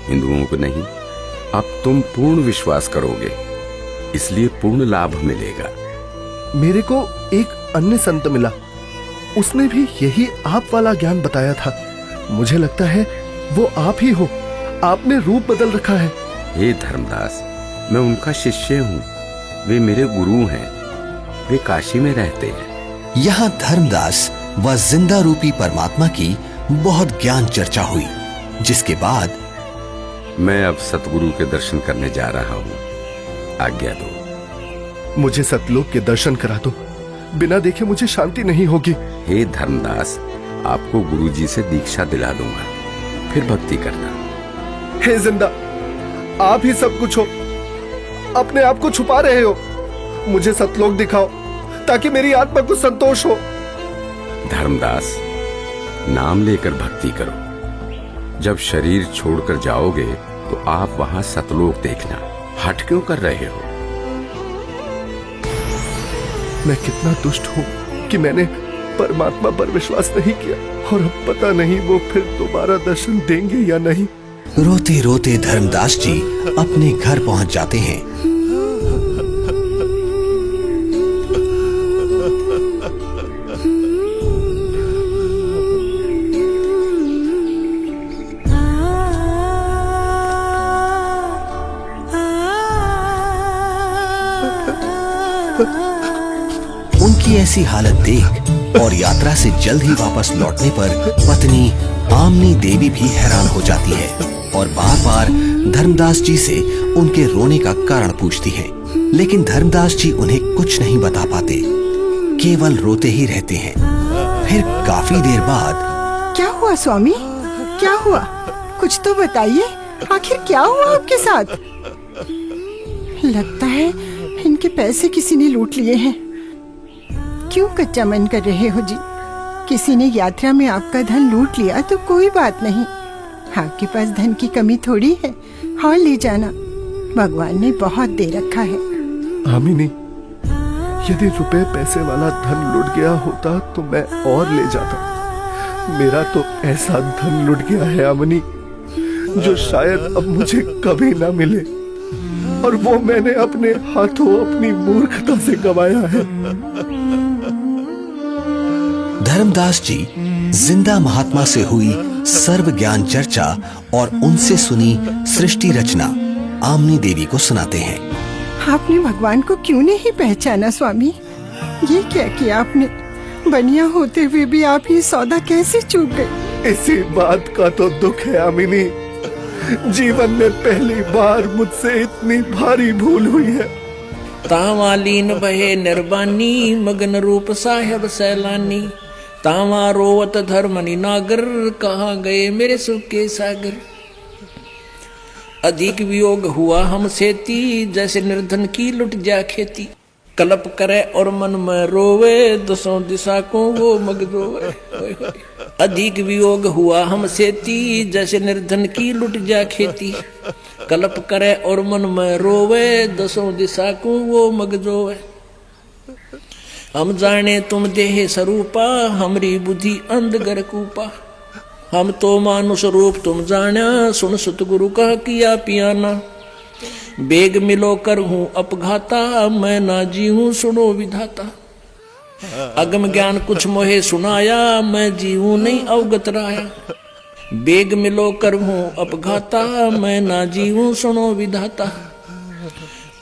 हिंदुओं को नहीं। अब तुम पूर्ण विश्वास करोगे, इसलिए पूर्ण लाभ मिलेगा। मेरे को एक अन्य संत मिला, उसने भी यही आप वाला ज्ञान बताया था। मुझे लगता है वो आप ही हो, आपने रूप बदल रखा है। हे धर्मदास, मैं उनका शिष्य हूँ, वे मेरे गुरु हैं, वे काशी में रहते हैं। यहाँ धर्मदास व जिंदा रूपी परमात्मा की बहुत ज्ञान चर्चा हुई, जिसके बाद मैं अब सतगुरु के दर्शन करने जा रहा हूँ, आज्ञा दो। मुझे सतलोक के दर्शन करा दो, बिना देखे मुझे शांति नहीं होगी। हे धर्मदास, आपको गुरुजी से दीक्षा दिला दूंगा, फिर भक्ति करना। हे जिंदा, आप ही सब कुछ हो, अपने आप को छुपा रहे हो। मुझे सतलोक दिखाओ ताकि मेरी आत्मा को संतोष हो। धर्मदास, नाम लेकर भक्ति करो। जब शरीर छोड़कर जाओगे तो आप वहां सतलोक देखना। हट क्यों कर रहे हो? मैं कितना दुष्ट हूँ कि मैंने परमात्मा पर विश्वास नहीं किया, और अब पता नहीं वो फिर दोबारा दर्शन देंगे या नहीं। रोते रोते धर्मदास जी अपने घर पहुंच जाते हैं। उनकी ऐसी हालत देख और यात्रा से जल्द ही वापस लौटने पर पत्नी आमनी देवी भी हैरान हो जाती है और बार बार धर्मदास जी से उनके रोने का कारण पूछती है। लेकिन धर्मदास जी उन्हें कुछ नहीं बता पाते, केवल रोते ही रहते हैं। फिर काफी देर बाद क्या हुआ स्वामी, क्या हुआ? कुछ तो बताइए, आखिर क्या हुआ आपके साथ? लगता है इनके पैसे किसी ने लूट लिए हैं। क्यों कच्चा मन कर रहे हो जी? किसी ने यात्रा में आपका धन लूट लिया तो कोई बात नहीं, आपके पास धन की कमी थोड़ी है, और ले जाना, भगवान ने बहुत दे रखा है। आमिनी, यदि रुपए पैसे वाला धन लुट गया होता तो मैं और ले जाता। मेरा तो ऐसा धन लुट गया है आमिनी, जो शायद अब मुझे कभी ना मिले, और वो मैंने अपने हाथों अपनी मूर्खता से गंवाया है। धर्मदास जी जिंदा महात्मा से हुई सर्व ज्ञान चर्चा और उनसे सुनी सृष्टि रचना आमनी देवी को सुनाते हैं। आपने भगवान को क्यों नहीं पहचाना स्वामी? ये क्या किया आपने? बनिया होते हुए भी आप ये सौदा कैसे चूक गए? इसी बात का तो दुख है आमिनी। जीवन में पहली बार मुझसे इतनी भारी भूल हुई है। तावालीन बहे निर्बानी, मगन रूप साहेब सैलानी, तावा रोवत धर्मनि नागर, कहाँ गए मेरे सुख के सागर। अधिक वियोग हुआ हमसे ती, जैसे निर्धन की लुट जा खेती। कलप करे और मन में रोवे, दसों दिशा को वो मग रोवे। अधिक वियोग हुआ हमसे ती, जैसे निर्धन की लुट जा खेती। कलप करे और मन में रोवे, दसों दिशा को वो मग रोवे। हम जाने तुम देह स्वरूपा, हमरी बुद्धि अंधगर कूपा। हम तो मानुष रूप तुम जाना, सुन सुत गुरु का किया पियाना। बेग मिलो कर हूँ अपघाता, मैं ना जी हूँ सुनो विधाता। अगम ज्ञान कुछ मोहे सुनाया, मैं जीवू नहीं अवगत राया। बेग मिलो कर हूँ अपघाता, मैं ना जीवू सुनो विधाता।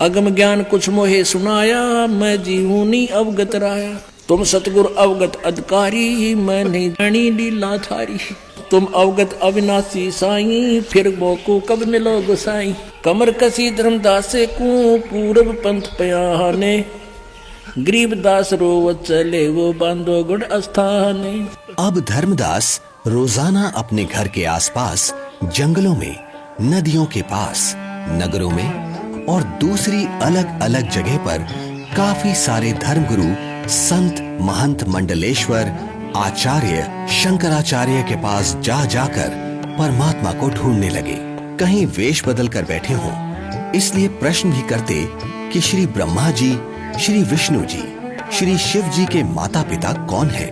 अगम ज्ञान कुछ मोहे सुनाया, मैं जीवू नहीं अवगत राया। तुम सतगुरु अवगत अधिकारी, मैं नहीं जानी लीला थारी। तुम अवगत अविनाशी साईं, फिर मोको कब मिलो गोसाई। कमर कसी धर्मदास को पूरब पंथ पयाने, गरीबदास रोवत चले वो बांधो गुड़ अस्थाने। अब धर्मदास रोजाना अपने घर के आसपास, जंगलों में, नदियों के पास, नगरों में और दूसरी अलग अलग जगह पर काफी सारे धर्मगुरु, संत, महंत, मंडलेश्वर, आचार्य, शंकराचार्य के पास जा जाकर परमात्मा को ढूंढने लगे। कहीं वेश बदल कर बैठे हों, इसलिए प्रश्न भी करते कि श्री ब्रह्मा जी, श्री विष्णु जी, श्री शिव जी के माता पिता कौन है,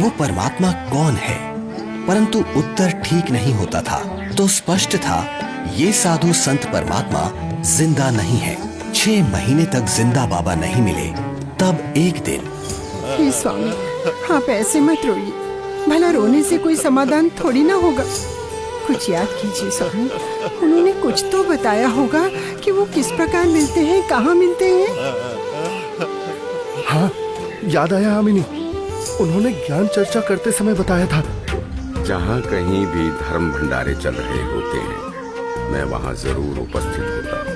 वो परमात्मा कौन है। परंतु उत्तर ठीक नहीं होता था। तो स्पष्ट था ये साधु संत परमात्मा जिंदा नहीं है। 6 महीने तक जिंदा बाबा नहीं मिले। तब एक दिन, हे स्वामी, आप ऐसे मत रोइए, भला रोने से कोई समाधान थोड़ी ना होगा। कुछ याद कीजिए स्वामी, उन्होंने कुछ तो बताया होगा कि वो किस प्रकार मिलते हैं, कहाँ मिलते हैं। हाँ, याद आया आमिनी, उन्होंने ज्ञान चर्चा करते समय बताया था। जहाँ कहीं भी धर्म भंडारे चल रहे होते हैं, मैं वहाँ जरूर उपस्थित होता हूँ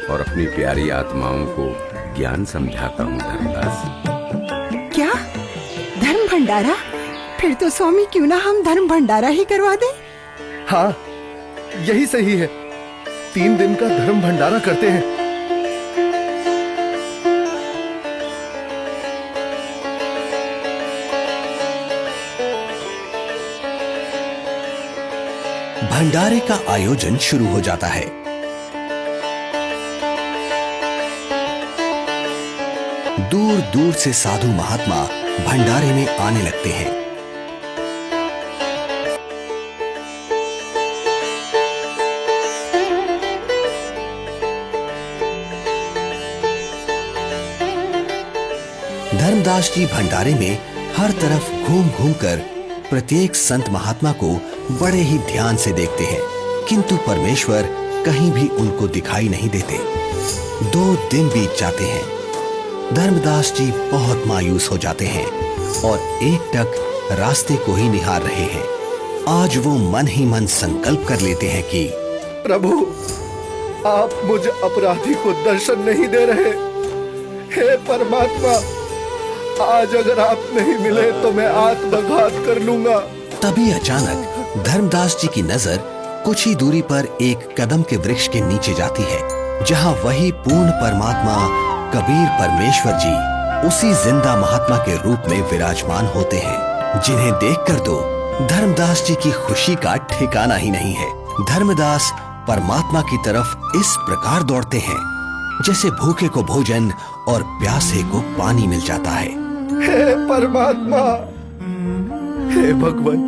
और अपनी प्यारी आत्माओं को ज्ञान समझाता हूँ। धर्मदास, क्या धर्म भंडारा? फिर तो स्वामी क्यों ना हम धर्म भंडारा ही करवा दें। हाँ, यही सही है। 3 दिन का धर्म भंडारा करते हैं। भंडारे का आयोजन शुरू हो जाता है। दूर दूर से साधु महात्मा भंडारे में आने लगते हैं। धर्मदास जी भंडारे में हर तरफ घूम घूम कर प्रत्येक संत महात्मा को बड़े ही ध्यान से देखते हैं, किंतु परमेश्वर कहीं भी उनको दिखाई नहीं देते। 2 दिन बीत जाते हैं। धर्मदास जी बहुत मायूस हो जाते हैं और एकटक रास्ते को ही निहार रहे हैं। आज वो मन ही मन संकल्प कर लेते हैं कि प्रभु, आप मुझे अपराधी को दर्शन नहीं दे रहे। हे परमात्मा, आज अगर आप नहीं मिले तो मैं आत्मघात कर लूंगा। तभी अचानक धर्मदास जी की नजर कुछ ही दूरी पर एक कदम के वृक्ष के नीचे जाती है, जहां वही पूर्ण परमात्मा कबीर परमेश्वर जी उसी जिंदा महात्मा के रूप में विराजमान होते हैं, जिन्हें देखकर तो धर्मदास जी की खुशी का ठिकाना ही नहीं है। धर्मदास परमात्मा की तरफ इस प्रकार दौड़ते हैं जैसे भूखे को भोजन और प्यासे को पानी मिल जाता है। हे परमात्मा, हे भगवान,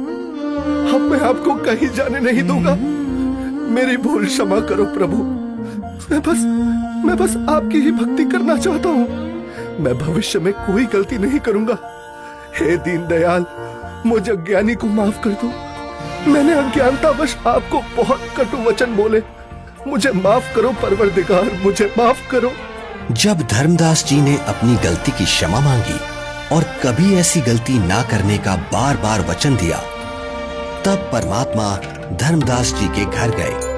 अब मैं आपको कहीं जाने नहीं दूंगा। मेरी भूल क्षमा करो प्रभु। मैं बस आपकी ही भक्ति करना चाहता हूँ। मैं भविष्य में कोई गलती नहीं करूंगा। हे दीनदयाल, मुझे अज्ञानी को माफ कर दो। मैंने अज्ञानतावश आपको बहुत कटु वचन बोले। मुझे माफ करो परवरदिगार, मुझे माफ करो। जब धर्मदास जी ने अपनी गलती की क्षमा मांगी और कभी ऐसी गलती ना करने का बार बार वचन दिया, तब परमात्मा धर्मदास जी के घर गए।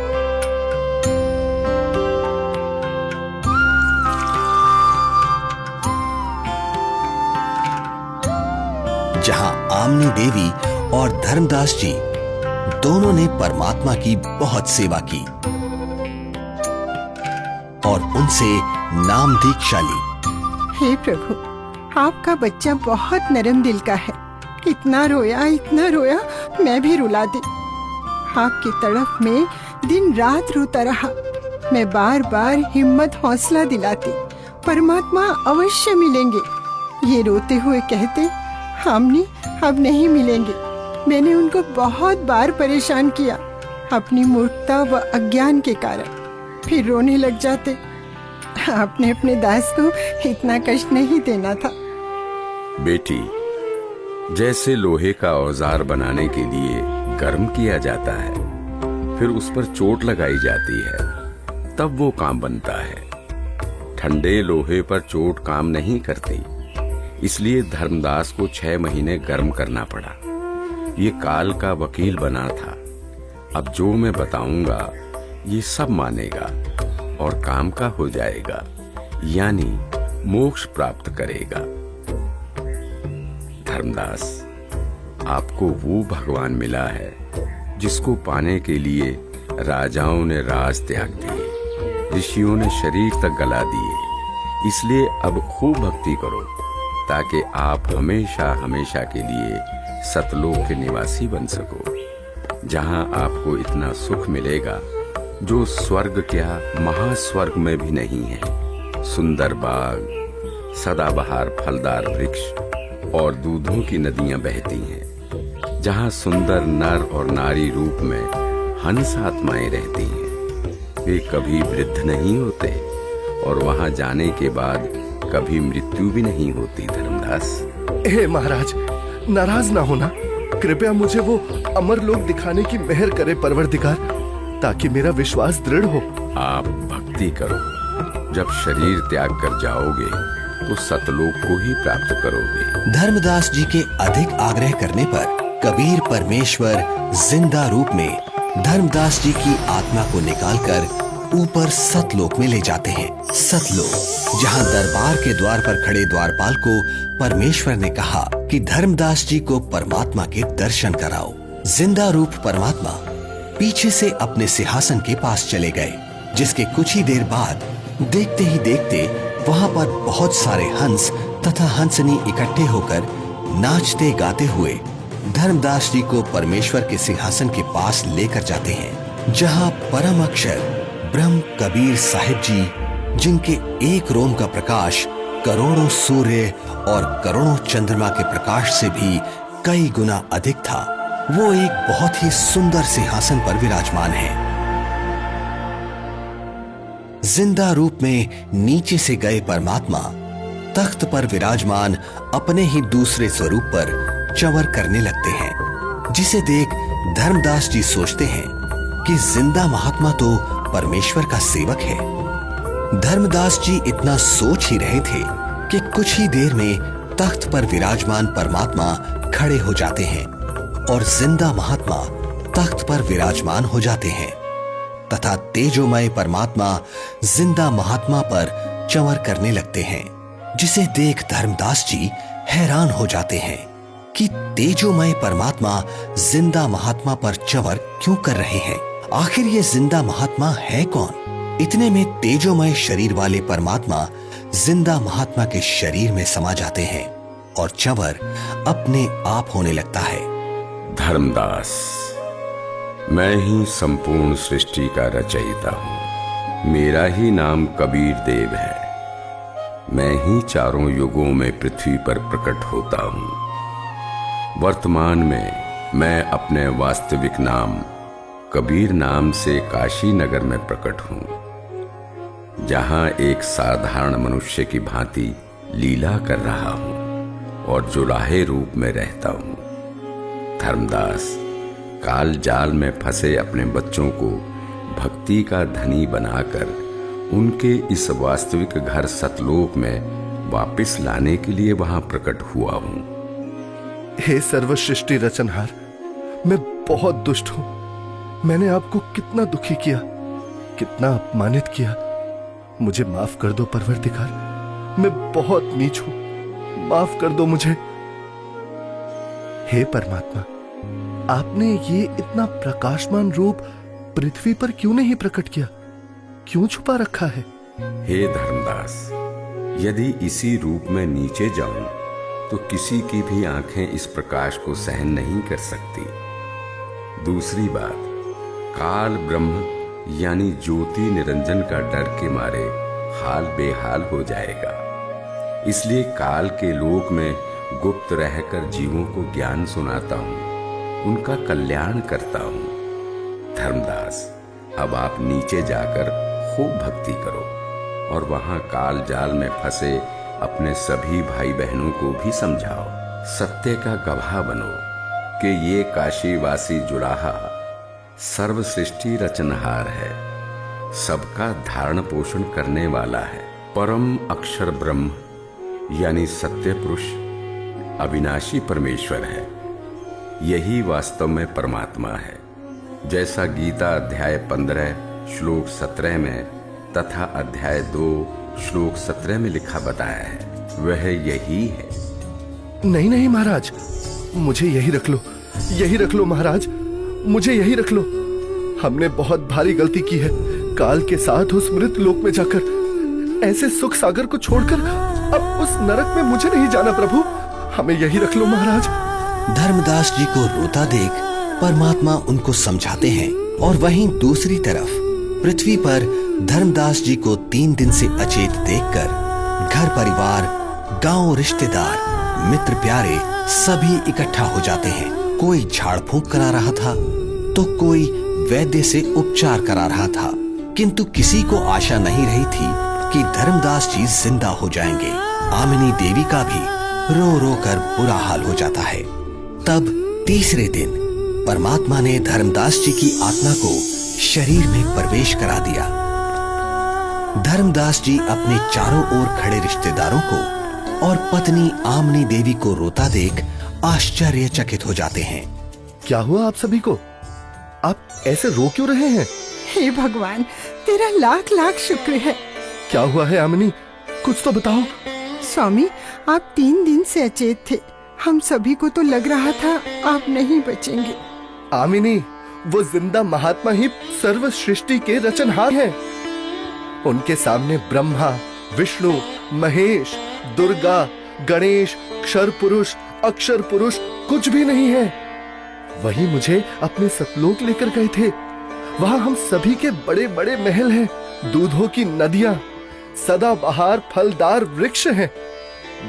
जहां आमनी देवी और धर्मदास जी दोनों ने परमात्मा की बहुत सेवा की और उनसे नाम दीक्षा ली। हे प्रभु, आपका बच्चा बहुत नरम दिल का है। इतना रोया मैं भी रुला दी। आपकी तड़प में दिन रात रोता रहा। मैं बार बार हिम्मत हौसला दिलाती, परमात्मा अवश्य मिलेंगे। ये रोते हुए कहते, हमने अब नहीं मिलेंगे। मैंने उनको बहुत बार परेशान किया अपनी मूर्खता व अज्ञान के कारण। फिर रोने लग जाते। आपने अपने दास को इतना कष्ट नहीं देना था। बेटी, जैसे लोहे का औजार बनाने के लिए गर्म किया जाता है, फिर उस पर चोट लगाई जाती है, तब वो काम बनता है। ठंडे लोहे पर चोट काम नहीं करती, इसलिए धर्मदास को 6 महीने गर्म करना पड़ा। ये काल का वकील बना था। अब जो मैं बताऊंगा ये सब मानेगा और काम का हो जाएगा, यानी मोक्ष प्राप्त करेगा। धर्मदास, आपको वो भगवान मिला है जिसको पाने के लिए राजाओं ने राज त्याग दिए, ऋषियों ने शरीर तक गला दिए। इसलिए अब खूब भक्ति करो ताकि आप हमेशा हमेशा के लिए सतलोक के निवासी बन सको, जहां आपको इतना सुख मिलेगा जो स्वर्ग क्या महास्वर्ग में भी नहीं है। सुंदर बाग, सदाबहार फलदार वृक्ष और दूधों की नदियां बहती हैं, जहां सुंदर नर और नारी रूप में हंस आत्माएं रहती हैं। वे कभी वृद्ध नहीं होते और वहां जाने के बाद कभी मृत्यु भी नहीं होती। धर्मदास, हे महाराज, नाराज ना होना। कृपया मुझे वो अमर लोक दिखाने की मेहर करे परवरदिगार, ताकि मेरा विश्वास दृढ़ हो। आप भक्ति करो। जब शरीर त्याग कर जाओगे तो सतलोक को ही प्राप्त करोगे। धर्मदास जी के अधिक आग्रह करने पर कबीर परमेश्वर जिंदा रूप में धर्मदास जी की आत्मा को निकालकर ऊपर सतलोक में ले जाते हैं। सतलोक, जहां दरबार के द्वार पर खड़े द्वारपाल को परमेश्वर ने कहा कि धर्मदास जी को परमात्मा के दर्शन कराओ। जिंदा रूप परमात्मा पीछे से अपने सिंहासन के पास चले गए, जिसके कुछ ही देर बाद देखते ही देखते वहां पर बहुत सारे हंस तथा हंसनी इकट्ठे होकर नाचते गाते हुए धर्मदास जी को परमेश्वर के सिंहासन के पास लेकर जाते हैं, जहां परम अक्षर ब्रह्म कबीर साहिब जी, जिनके एक रोम का प्रकाश करोड़ों सूर्य और करोड़ों चंद्रमा के प्रकाश से भी कई गुना अधिक था, वो एक बहुत ही सुंदर सिंहासन पर विराजमान है। जिंदा रूप में नीचे से गए परमात्मा तख्त पर विराजमान अपने ही दूसरे स्वरूप पर चंवर करने लगते हैं, जिसे देख धर्मदास जी सोचते हैं कि जिंदा महात्मा तो परमेश्वर का सेवक है। धर्मदास जी इतना सोच ही रहे थे कि कुछ ही देर में तख्त पर विराजमान परमात्मा खड़े हो जाते हैं और जिंदा महात्मा तख्त पर विराजमान हो जाते हैं तथा तेजोमय परमात्मा जिंदा महात्मा पर चंवर करने लगते हैं, जिसे देख धर्मदास जी हैरान हो जाते हैं कि तेजोमय परमात्मा जिंदा महात्मा पर चंवर क्यों कर रहे हैं। आखिर ये जिंदा महात्मा है कौन? इतने में तेजोमय शरीर वाले परमात्मा जिंदा महात्मा के शरीर में समा जाते हैं और चंवर अपने आप होने लगता है। धर्मदास, मैं ही संपूर्ण सृष्टि का रचयिता हूं। मेरा ही नाम कबीर देव है। मैं ही चारों युगों में पृथ्वी पर प्रकट होता हूं। वर्तमान में मैं अपने वास्तविक नाम कबीर नाम से काशी नगर में प्रकट हूं, जहां एक साधारण मनुष्य की भांति लीला कर रहा हूं और जुलाहे रूप में रहता हूं। धर्मदास, काल जाल में फंसे अपने बच्चों को भक्ति का धनी बनाकर उनके इस वास्तविक घर सतलोक में वापस लाने के लिए वहां प्रकट हुआ हूं। हे सर्व सृष्टि रचनहार, मैं बहुत दुष्ट हूं। मैंने आपको कितना दुखी किया, कितना अपमानित किया। मुझे माफ कर दो परवरदिगार, मैं बहुत नीच हूं, माफ कर दो मुझे। हे परमात्मा, आपने ये इतना प्रकाशमान रूप पृथ्वी पर क्यों नहीं प्रकट किया? क्यों छुपा रखा है? हे धर्मदास, यदि इसी रूप में नीचे जाऊं तो किसी की भी आंखें इस प्रकाश को सहन नहीं कर सकती। दूसरी बात, काल ब्रह्म यानी ज्योति निरंजन का डर के मारे हाल बेहाल हो जाएगा। इसलिए काल के लोक में गुप्त रहकर जीवों को ज्ञान सुनाता हूं, उनका कल्याण करता हूं। धर्मदास, अब आप नीचे जाकर खूब भक्ति करो और वहां काल जाल में फंसे अपने सभी भाई बहनों को भी समझाओ। सत्य का गवाह बनो कि ये काशीवासी जुलाहा सर्व सृष्टि रचनहार है, सबका धारण पोषण करने वाला है। परम अक्षर ब्रह्म यानी सत्य पुरुष अविनाशी परमेश्वर है। यही वास्तव में परमात्मा है। जैसा गीता अध्याय 15 श्लोक 17 में तथा अध्याय 2 श्लोक 17 में लिखा बताया है, वह यही है। नहीं नहीं महाराज, मुझे यही रख लो, यही रख लो महाराज, मुझे यही रख लो। हमने बहुत भारी गलती की है। काल के साथ उस मृत लोक में जाकर ऐसे सुख सागर को छोड़कर अब उस नरक में मुझे नहीं जाना प्रभु, हमें यही रख लो महाराज। धर्मदास जी को रोता देख परमात्मा उनको समझाते हैं और वहीं दूसरी तरफ पृथ्वी पर धर्मदास जी को 3 दिन से अचेत देखकर घर परिवार, गांव, रिश्तेदार, मित्र प्यारे सभी इकट्ठा हो जाते हैं। कोई झाड़ फूंक करा रहा था तो कोई वैद्य से उपचार करा रहा था, किंतु किसी को आशा नहीं रही थी कि धर्मदास जी जिंदा हो जाएंगे। आमिनी देवी का भी रो रो कर बुरा हाल हो जाता है। तब तीसरे दिन परमात्मा ने धर्मदास जी की आत्मा को शरीर में प्रवेश करा दिया। धर्मदास जी अपने चारों ओर खड़े रिश्तेदारों को और पत्नी आमिनी देवी को रोता देख आश्चर्यचकित हो जाते हैं। क्या हुआ आप सभी को? आप ऐसे रो क्यों रहे हैं? हे भगवान, तेरा लाख लाख शुक्र है। क्या हुआ है आमिनी, कुछ तो बताओ। स्वामी, आप 3 दिन से अचेत थे। हम सभी को तो लग रहा था आप नहीं बचेंगे। आमिनी, वो जिंदा महात्मा ही सर्व सृष्टि के रचनहार हैं। उनके सामने ब्रह्मा, विष्णु, महेश, दुर्गा, गणेश, क्षर पुरुष, अक्षर पुरुष कुछ भी नहीं है। वही मुझे अपने सतलोक लेकर गए थे। वहां हम सभी के बड़े बड़े महल हैं, दूधों की नदियां, सदाबहार फलदार वृक्ष हैं।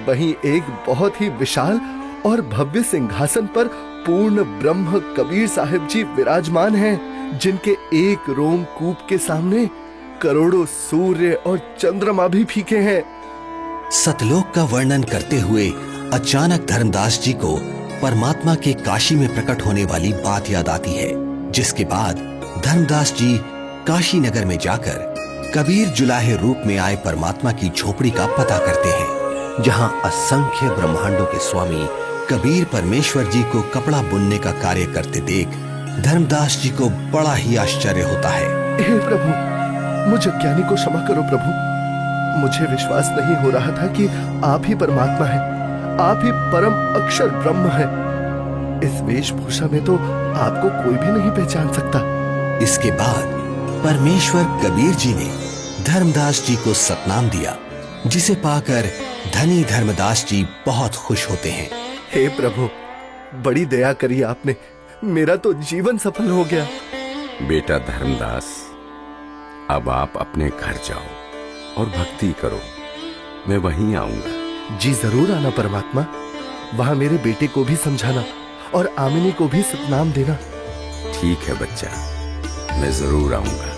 वहीं एक बहुत ही विशाल और भव्य सिंहासन पर पूर्ण ब्रह्म कबीर साहिब जी विराजमान हैं, जिनके एक रोमकूप के सामने करोड़ों सूर्य और चंद्रमा भी फीके हैं। सतलोक का वर्णन करते हुए अचानक धर्मदास जी को परमात्मा के काशी में प्रकट होने वाली बात याद आती है, जिसके बाद धर्मदास जी काशी नगर में जाकर कबीर जुलाहे रूप में आए परमात्मा की झोपड़ी का पता करते हैं। जहां असंख्य ब्रह्मांडों के स्वामी कबीर परमेश्वर जी को कपड़ा बुनने का कार्य करते देख धर्मदास जी को बड़ा ही आश्चर्य होता है। हे प्रभु, मुझ अज्ञानी को क्षमा करो प्रभु। मुझे विश्वास नहीं हो रहा था कि आप ही परमात्मा हैं, आप ही परम अक्षर ब्रह्म हैं। इस वेशभूषा में तो आपको कोई भी नहीं पहचान सकता। इसके बाद परमेश्वर कबीर जी ने धर्मदास जी को सतनाम दिया, जिसे पाकर धनी धर्मदास जी बहुत खुश होते हैं। हे प्रभु, बड़ी दया करी आपने, मेरा तो जीवन सफल हो गया। बेटा धर्मदास, अब आप अपने घर जाओ और भक्ति करो, मैं वहीं आऊंगा। जी जरूर आना परमात्मा। वहां मेरे बेटे को भी समझाना और आमिनी को भी सतनाम देना। ठीक है बच्चा, मैं जरूर आऊंगा।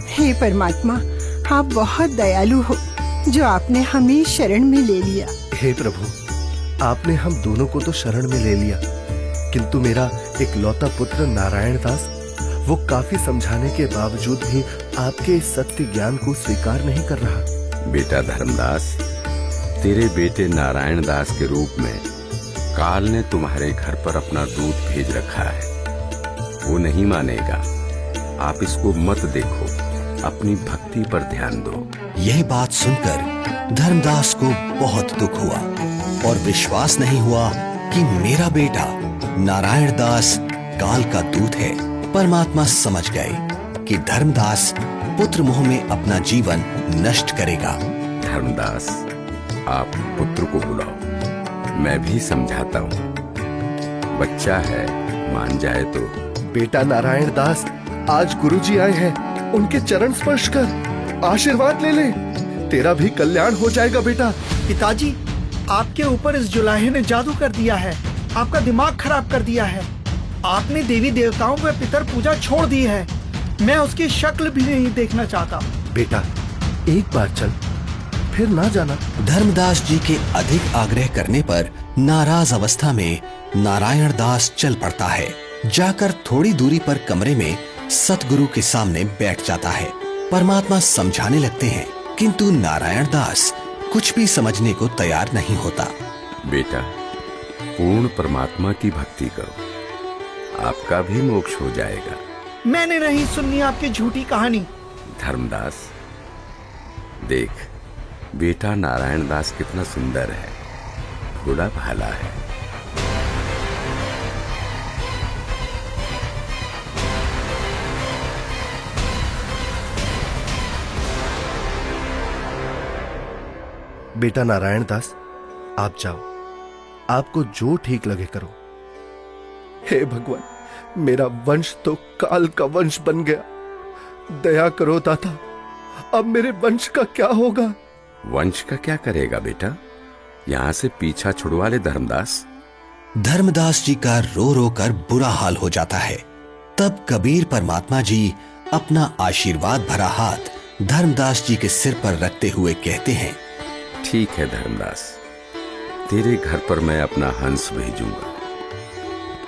हे परमात्मा, आप बहुत दयालु हो जो आपने हमें शरण में ले लिया। हे प्रभु, आपने हम दोनों को तो शरण में ले लिया, किंतु मेरा एक लौता पुत्र नारायण दास, वो काफी समझाने के बावजूद भी आपके इस सत्य ज्ञान को स्वीकार नहीं कर रहा। बेटा धर्मदास, तेरे बेटे नारायण दास के रूप में काल ने तुम्हारे घर पर अपना दूत भेज रखा है। वो नहीं मानेगा। आप इसको मत देखो, अपनी भक्ति पर ध्यान दो। यह बात सुनकर धर्मदास को बहुत दुख हुआ और विश्वास नहीं हुआ कि मेरा बेटा नारायण दास काल का दूत है। परमात्मा समझ गए कि धर्मदास पुत्र मोह में अपना जीवन नष्ट करेगा। धर्मदास, आप पुत्र को बुलाओ, मैं भी समझाता हूँ। बच्चा है, मान जाए तो। बेटा नारायण दास, आज गुरुजी आए हैं, उनके चरण स्पर्श कर आशीर्वाद ले ले, तेरा भी कल्याण हो जाएगा बेटा। पिताजी, आपके ऊपर इस जुलाहे ने जादू कर दिया है, आपका दिमाग खराब कर दिया है। आपने देवी देवताओं व पितर पूजा छोड़ दी है। मैं उसकी शक्ल भी नहीं देखना चाहता। बेटा, एक बार चल, फिर ना जाना। धर्मदास जी के अधिक आग्रह करने पर नाराज अवस्था में नारायण दास चल पड़ता है। जाकर थोड़ी दूरी पर कमरे में सतगुरु के सामने बैठ जाता है। परमात्मा समझाने लगते हैं, किंतु नारायण दास कुछ भी समझने को तैयार नहीं होता। बेटा, पूर्ण परमात्मा की भक्ति करो, आपका भी मोक्ष हो जाएगा। मैंने नहीं सुननी आपकी झूठी कहानी। धर्मदास, देख, बेटा नारायण दास कितना सुंदर है, भोला भाला है। बेटा नारायण दास, आप जाओ, आपको जो ठीक लगे करो। हे भगवान, मेरा वंश तो काल का वंश बन गया, दया करो दाता, अब मेरे वंश का क्या होगा? वंश का क्या करेगा बेटा, यहाँ से पीछा छुड़वा ले धर्मदास। धर्मदास जी का रो रो कर बुरा हाल हो जाता है। तब कबीर परमात्मा जी अपना आशीर्वाद भरा हाथ धर्मदास जी के सिर पर रखते हुए कहते हैं, ठीक है धर्मदास, तेरे घर पर मैं अपना हंस भेजूंगा।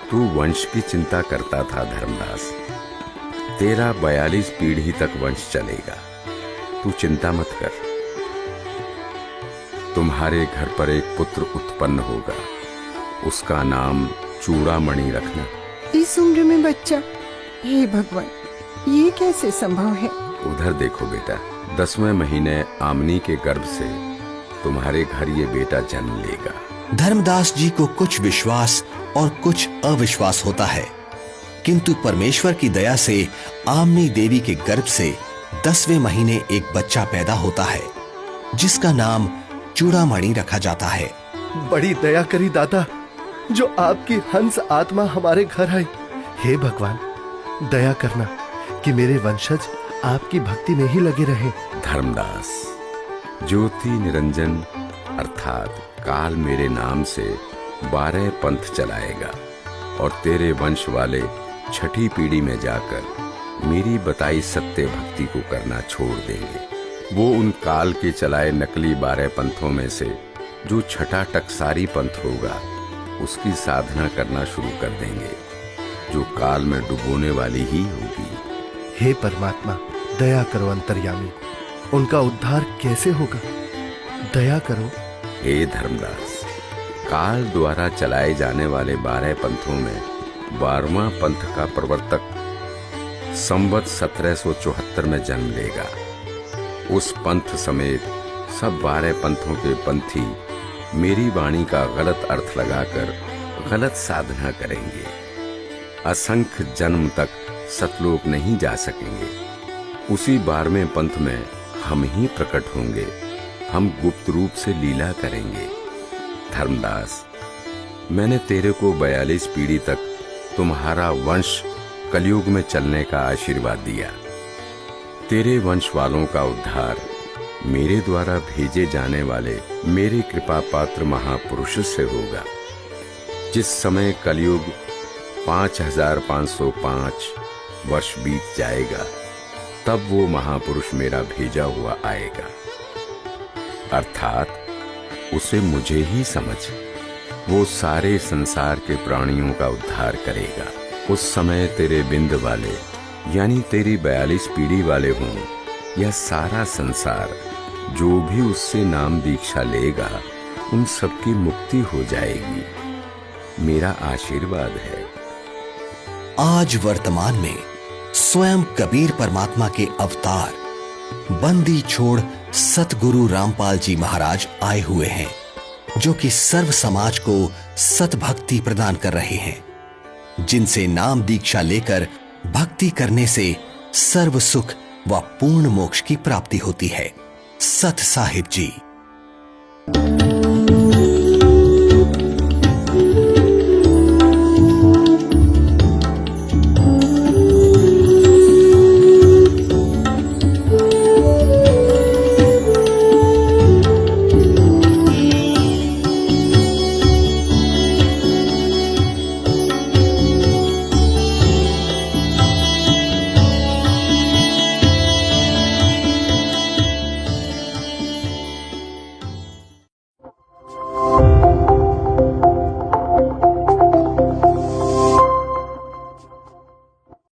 तू वंश की चिंता करता था धर्मदास, तेरा 42 पीढ़ी तक वंश चलेगा, तू चिंता मत कर। तुम्हारे घर पर एक पुत्र उत्पन्न होगा, उसका नाम चूड़ामणि रखना। इस उम्र में बच्चा? हे भगवान, ये कैसे संभव है? उधर देखो बेटा, 10वें महीने आमनी के गर्भ से तुम्हारे घर ये बेटा जन्म लेगा। धर्मदास जी को कुछ विश्वास और कुछ अविश्वास होता है, किंतु परमेश्वर की दया से आमनी देवी के गर्भ से 10वें महीने एक बच्चा पैदा होता है, जिसका नाम चूड़ामणि रखा जाता है। बड़ी दया करी दाता, जो आपकी हंस आत्मा हमारे घर आई। हे भगवान, दया करना कि मेरे वंशज आपकी भक्ति में ही लगे रहे। धर्मदास, ज्योति निरंजन अर्थात काल मेरे नाम से 12 पंथ चलाएगा और तेरे वंश वाले 6ठी पीढ़ी में जाकर मेरी बताई सत्य भक्ति को करना छोड़ देंगे। वो उन काल के चलाए नकली 12 पंथों में से जो 6ठा टकसारी पंथ होगा, उसकी साधना करना शुरू कर देंगे, जो काल में डुबोने वाली ही होगी। हे परमात्मा, दया करो अंतर्यामी, उनका उद्धार कैसे होगा? दया करो। हे धर्मदास, काल द्वारा चलाए जाने वाले 12 पंथों में 12वां पंथ का प्रवर्तक संवत 1774 में जन्म लेगा। उस पंथ समेत सब 12 पंथों के पंथी मेरी वाणी का गलत अर्थ लगाकर गलत साधना करेंगे। असंख्य जन्म तक सतलोक नहीं जा सकेंगे। उसी 12वें पंथ में हम ही प्रकट होंगे। हम गुप्त रूप से लीला करेंगे। धर्मदास, मैंने तेरे को 42 पीढ़ी तक तुम्हारा वंश कलयुग में चलने का आशीर्वाद दिया। तेरे वंश वालों का उद्धार मेरे द्वारा भेजे जाने वाले मेरे कृपा पात्र महापुरुष से होगा। जिस समय कलयुग 5505 वर्ष बीत जाएगा, तब वो महापुरुष मेरा भेजा हुआ आएगा। अर्थात उसे मुझे ही समझ। वो सारे संसार के प्राणियों का उद्धार करेगा। उस समय तेरे बिंद वाले यानी तेरी 42 पीढ़ी वाले हों या सारा संसार, जो भी उससे नाम दीक्षा लेगा उन सबकी मुक्ति हो जाएगी। मेरा आशीर्वाद है। आज वर्तमान में स्वयं कबीर परमात्मा के अवतार बंदी छोड़ सतगुरु रामपाल जी महाराज आए हुए हैं, जो कि सर्व समाज को सतभक्ति प्रदान कर रहे हैं, जिनसे नाम दीक्षा लेकर भक्ति करने से सर्व सुख व पूर्ण मोक्ष की प्राप्ति होती है। सत साहिब जी।